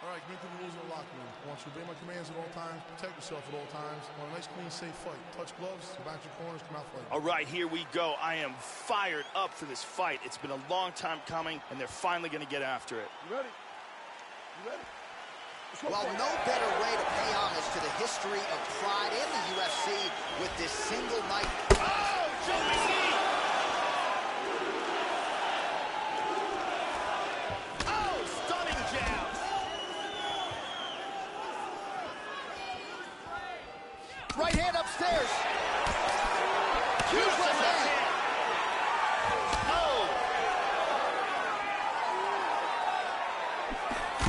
All right, commit to the rules in the locker room. I want you to obey my commands at all times, protect yourself at all times. I want a nice, clean, safe fight. Touch gloves, back your corners, come out fighting. All right, here we go. I am fired up for this fight. It's been a long time coming, and they're finally going to get after it. You ready? You ready? Well, no better way to pay homage to the history of Pride and the UFC with this single night. Oh, jumping knee! Oh, stunning jabs! Right hand upstairs. Huge left hand. Oh!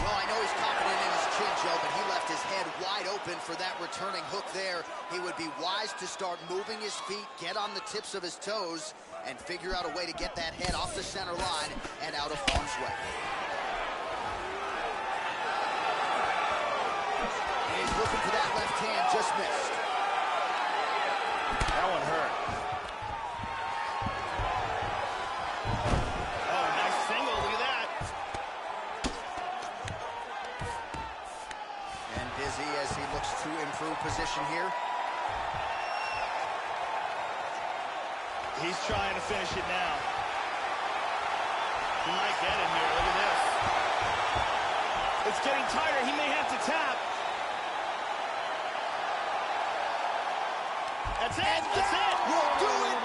Well, I know he's confident in his chin, Joe, but he left his head wide open for that returning hook there. He would be wise to start moving his feet, get on the tips of his toes, and figure out a way to get that head off the center line and out of harm's way. And he's looking for that left hand, just missed. That one hurt. Oh, nice single. Look at that. And busy as he looks to improve position here. He's trying to finish it now. He might get it here. Look at this. It's getting tighter. He may have to tap. That's it. That's it. We'll do it.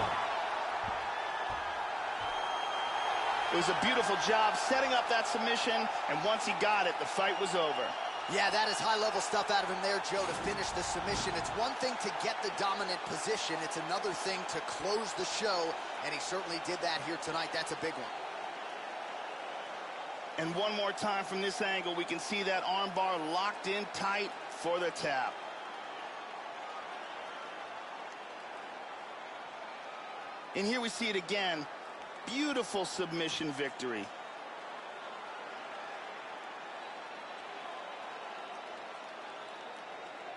It was a beautiful job setting up that submission, and once he got it, the fight was over. Yeah, that is high-level stuff out of him there, Joe, to finish the submission. It's one thing to get the dominant position. It's another thing to close the show, and he certainly did that here tonight. That's a big one. And one more time from this angle, we can see that arm bar locked in tight for the tap. And here we see it again. Beautiful submission victory.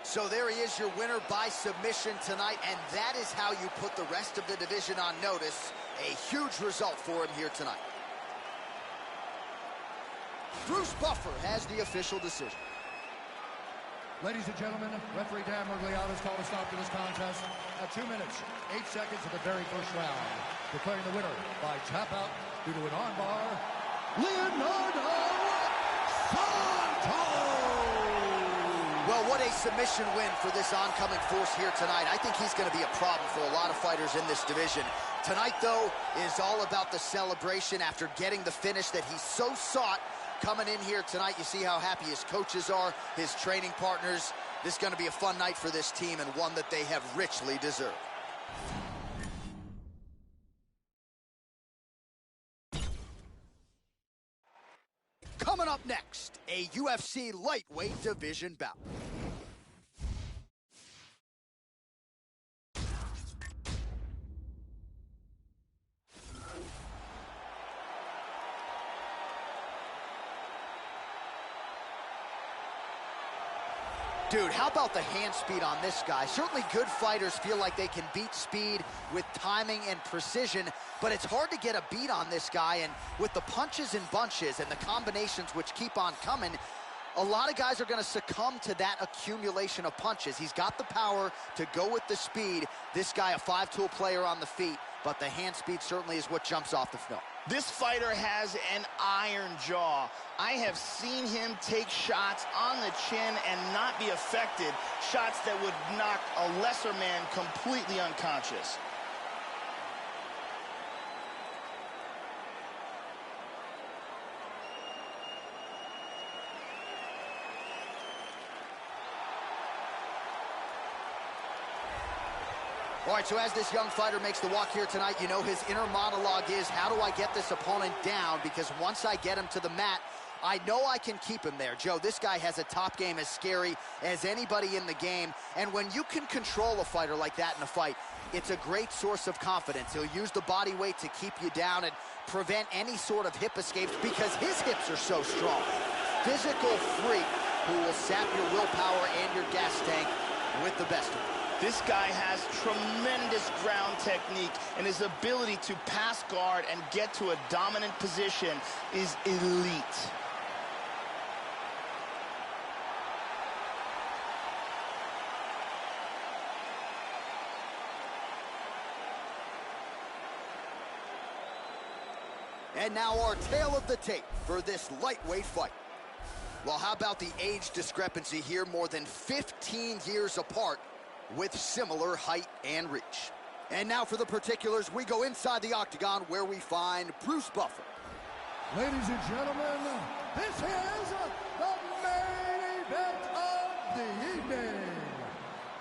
So there he is, your winner by submission tonight, and that is how you put the rest of the division on notice. A huge result for him here tonight. Bruce Buffer has the official decision. Ladies and gentlemen, referee Dan Bermudez has called a stop to this contest at 2 minutes, 8 seconds of the very first round, declaring the winner by tap out due to an armbar, Leonardo Santos! Well, what a submission win for this oncoming force here tonight. I think he's going to be a problem for a lot of fighters in this division. Tonight, though, is all about the celebration after getting the finish that he so sought. Coming in here tonight, you see how happy his coaches are, his training partners. This is going to be a fun night for this team and one that they have richly deserved. Coming up next, a UFC lightweight division bout. Dude, how about the hand speed on this guy? Certainly good fighters feel like they can beat speed with timing and precision, but it's hard to get a beat on this guy, and with the punches and bunches and the combinations which keep on coming, a lot of guys are going to succumb to that accumulation of punches. He's got the power to go with the speed. This guy, a five-tool player on the feet, but the hand speed certainly is what jumps off the film. This fighter has an iron jaw. I have seen him take shots on the chin and not be affected. Shots that would knock a lesser man completely unconscious. All right, so as this young fighter makes the walk here tonight, you know his inner monologue is, how do I get this opponent down? Because once I get him to the mat, I know I can keep him there. Joe, this guy has a top game as scary as anybody in the game. And when you can control a fighter like that in a fight, it's a great source of confidence. He'll use the body weight to keep you down and prevent any sort of hip escapes because his hips are so strong. Physical freak who will sap your willpower and your gas tank with the best of them. This guy has tremendous ground technique, and his ability to pass guard and get to a dominant position is elite. And now our tale of the tape for this lightweight fight. Well, how about the age discrepancy here? More than 15 years apart, with similar height and reach. And now for the particulars, we go inside the octagon where we find Bruce Buffer. Ladies and gentlemen, this is the main event of the evening.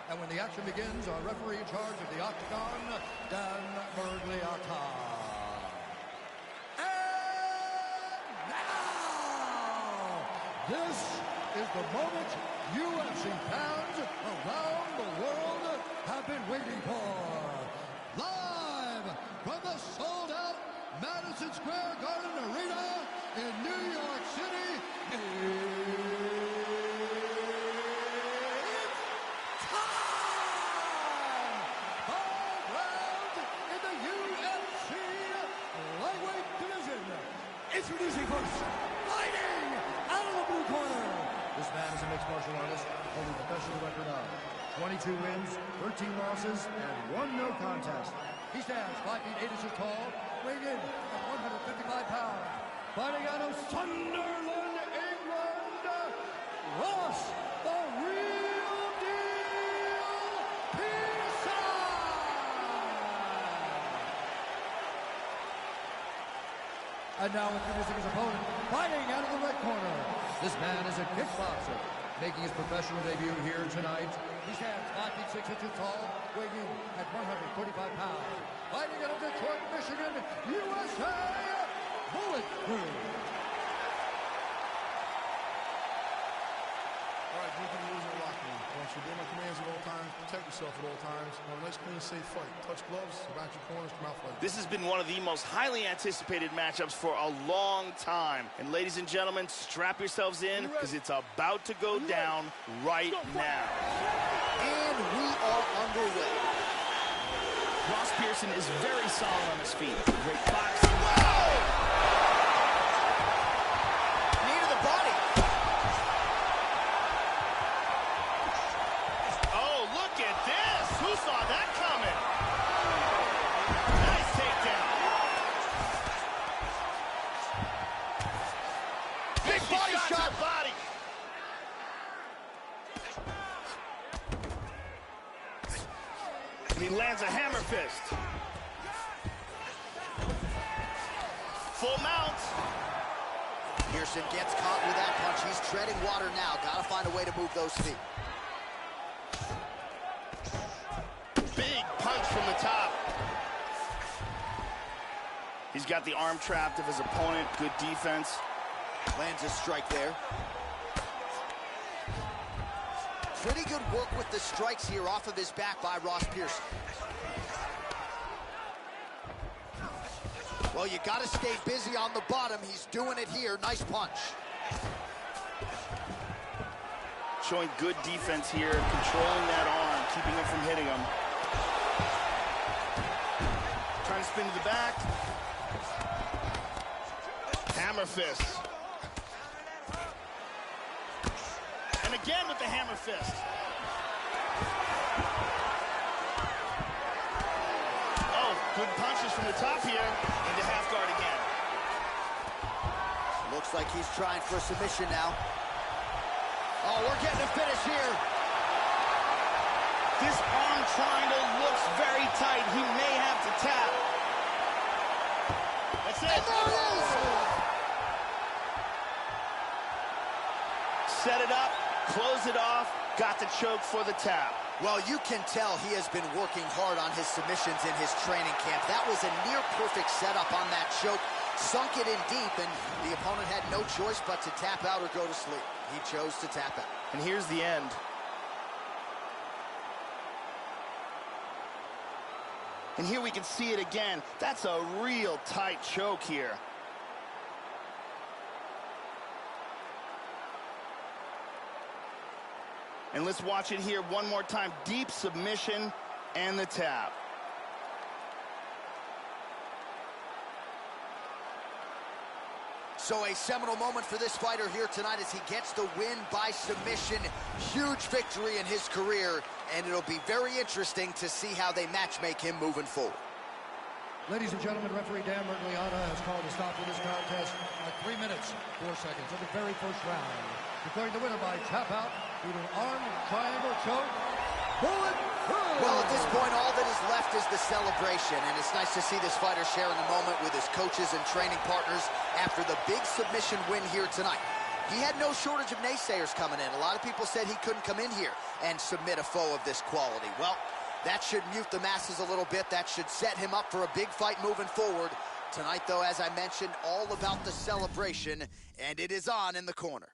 And when the action begins, our referee in charge of the octagon, Dan Bermudez. And now, this is the moment UFC fans around the world have been waiting for. Live from the sold-out Madison Square Garden Arena in New York City, it's time! 5 rounds in the UFC lightweight division. Introducing first, fighting out of the blue corner. This man is a mixed martial artist, holding a professional record of 22 wins, 13 losses, and 1 no contest. He stands 5 feet 8 inches tall, weighing in at 155 pounds. Fighting out of Sunderland, England, Ross, the real deal, Pearson! And now introducing his opponent, fighting out of the red corner. This man is a kickboxer, making his professional debut here tonight. He stands 5 feet 6 inches tall, weighing in at 145 pounds. Fighting out of Detroit, Michigan, USA, Bulletproof. All right, go through the rules in the locker room. I want you to obey my commands at all times, protect yourself at all times. I want a nice, clean, safe fight. Touch gloves, about your corners, come out fighting. This has been one of the most highly anticipated matchups for a long time. And ladies and gentlemen, strap yourselves in, because it's about to go down right now. And we are underway. Ross Pearson is very solid on his feet. Great boxing. Wow! Knee to the body. He lands a hammer fist. Full mount. Pearson gets caught with that punch. He's treading water now. Got to find a way to move those feet. Big punch from the top. He's got the arm trapped of his opponent. Good defense. Lands a strike there. Pretty good work with the strikes here off of his back by Ross Pearson. Well, you got to stay busy on the bottom. He's doing it here. Nice punch. Showing good defense here, controlling that arm, keeping him from hitting him. Trying to spin to the back. Hammer fist. And again with the hammer fist. Oh, good punches from the top here. Into half guard again. Looks like he's trying for a submission now. Oh, we're getting a finish here. This arm triangle looks very tight. He may have to tap. That's it. And there it is. Set it up, close it off, got the choke for the tap. Well, you can tell he has been working hard on his submissions in his training camp. That was a near-perfect setup on that choke. Sunk it in deep, and the opponent had no choice but to tap out or go to sleep. He chose to tap out. And here's the end. And here we can see it again. That's a real tight choke here. And let's watch it here one more time. Deep submission and the tap. So a seminal moment for this fighter here tonight as he gets the win by submission. Huge victory in his career, and it'll be very interesting to see how they matchmake him moving forward. Ladies and gentlemen, referee Dan Mergliata has called a stop to this contest at 3 minutes, 4 seconds of the very first round, declaring the winner by tap out due to an arm triangle choke. Well, at this point, all that is left is the celebration, and it's nice to see this fighter sharing the moment with his coaches and training partners after the big submission win here tonight. He had no shortage of naysayers coming in. A lot of people said he couldn't come in here and submit a foe of this quality. Well, that should mute the masses a little bit. That should set him up for a big fight moving forward. Tonight, though, as I mentioned, all about the celebration, and it is on in the corner.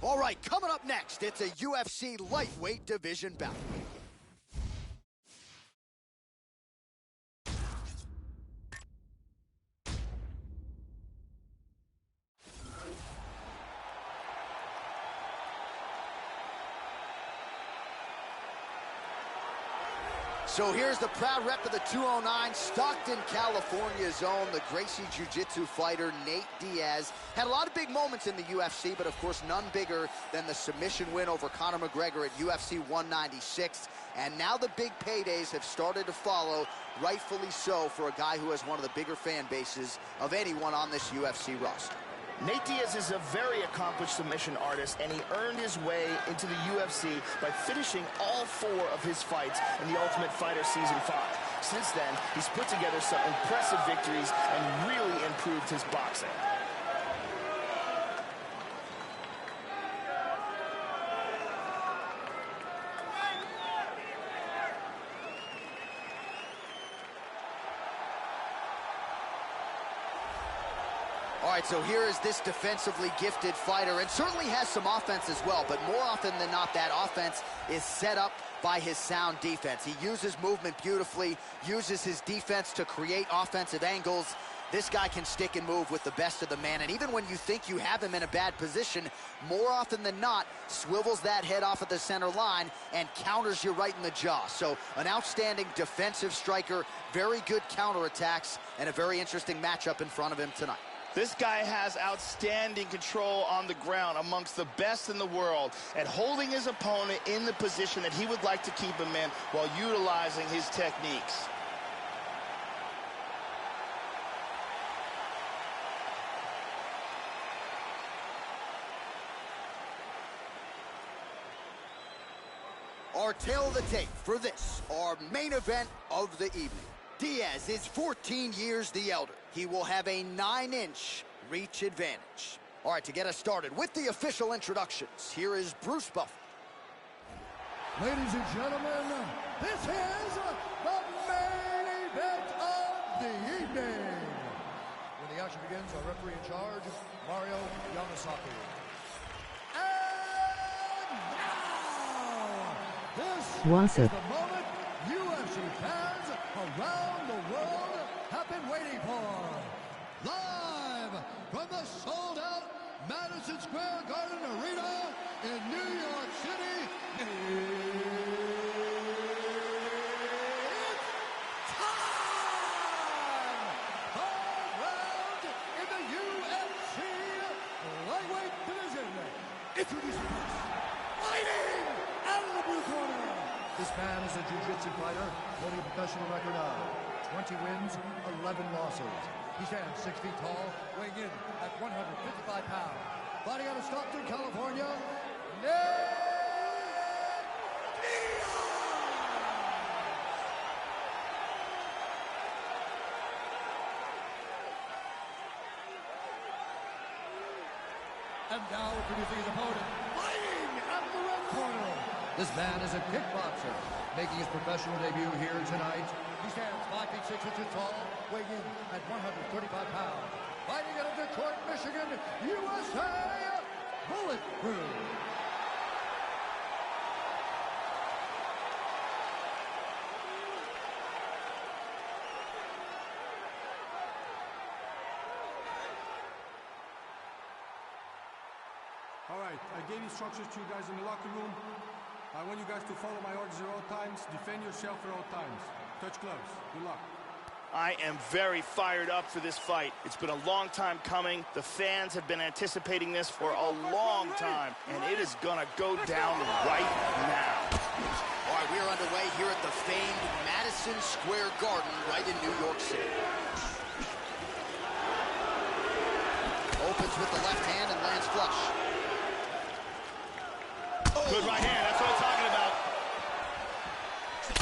All right, coming up next, it's a UFC lightweight division bout. So here's the proud rep of the 209, Stockton, California's own, the Gracie Jiu-Jitsu fighter, Nate Diaz. Had a lot of big moments in the UFC, but of course none bigger than the submission win over Conor McGregor at UFC 196. And now the big paydays have started to follow, rightfully so, for a guy who has one of the bigger fan bases of anyone on this UFC roster. Nate Diaz is a very accomplished submission artist, and he earned his way into the UFC by finishing all 4 of his fights in the Ultimate Fighter Season 5. Since then, he's put together some impressive victories and really improved his boxing. All right, so here is this defensively gifted fighter, and certainly has some offense as well, but more often than not, that offense is set up by his sound defense. He uses movement beautifully, uses his defense to create offensive angles. This guy can stick and move with the best of the man, and even when you think you have him in a bad position, more often than not, swivels that head off of the center line and counters you right in the jaw. So an outstanding defensive striker, very good counterattacks, and a very interesting matchup in front of him tonight. This guy has outstanding control on the ground, amongst the best in the world, at holding his opponent in the position that he would like to keep him in while utilizing his techniques. Our tail of the tape for this, our main event of the evening. Diaz is 14 years the elder. He will have a 9-inch reach advantage. All right, to get us started with the official introductions, here is Bruce Buffer. Ladies and gentlemen, this is the main event of the evening. When the action begins, our referee in charge, Mario Yamasaki. And now, this is the moment UFC fans around the world have been waiting for. Live from the sold-out Madison Square Garden Arena in New York City, it's time! Third round in the UFC lightweight division. Introducing us, fighting out of the blue corner. This man is a jiu-jitsu fighter holding a professional record of 20 wins, 11 losses. He stands 6 feet tall, weighing in at 155 pounds. Fighting out of Stockton, California, Diaz! And now introducing his opponent, fighting out of the red corner. This man is a kickboxer, making his professional debut here tonight. He stands 5 feet 6 inches tall, weighing in at 135 pounds. Fighting out of Detroit, Michigan, USA, Bulletproof. All right, I gave instructions to you guys in the locker room. I want you guys to follow my orders at all times, defend yourself at all times. Touch gloves. Good luck. I am very fired up for this fight. It's been a long time coming. The fans have been anticipating this for a long time, and it is gonna go down right now. All right, we are underway here at the famed Madison Square Garden right in New York City. Opens with the left hand and lands flush. Good right hand, that's what I'm talking about.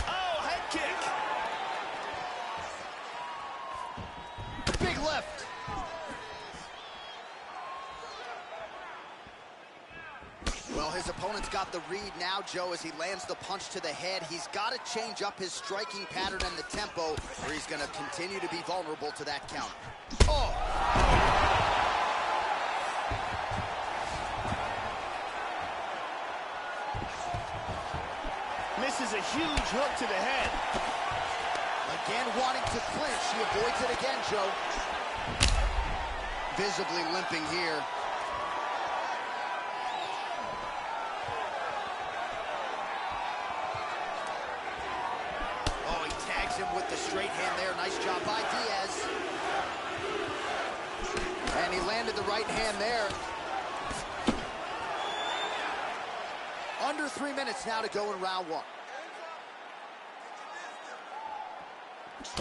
Oh, head kick. Big left. Well, his opponent's got the read now, Joe, as he lands the punch to the head. He's got to change up his striking pattern and the tempo, or he's going to continue to be vulnerable to that counter. Oh! Misses a huge hook to the head. Again wanting to clinch. He avoids it again, Joe. Visibly limping here. Oh, he tags him with the straight hand there. Nice job by Diaz. And he landed the right hand there. Under 3 minutes now to go in round one.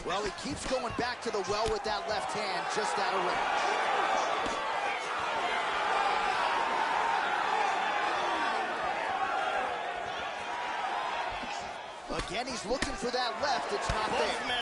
Well, he keeps going back to the well with that left hand, just out of range. Again, he's looking for that left. It's not there.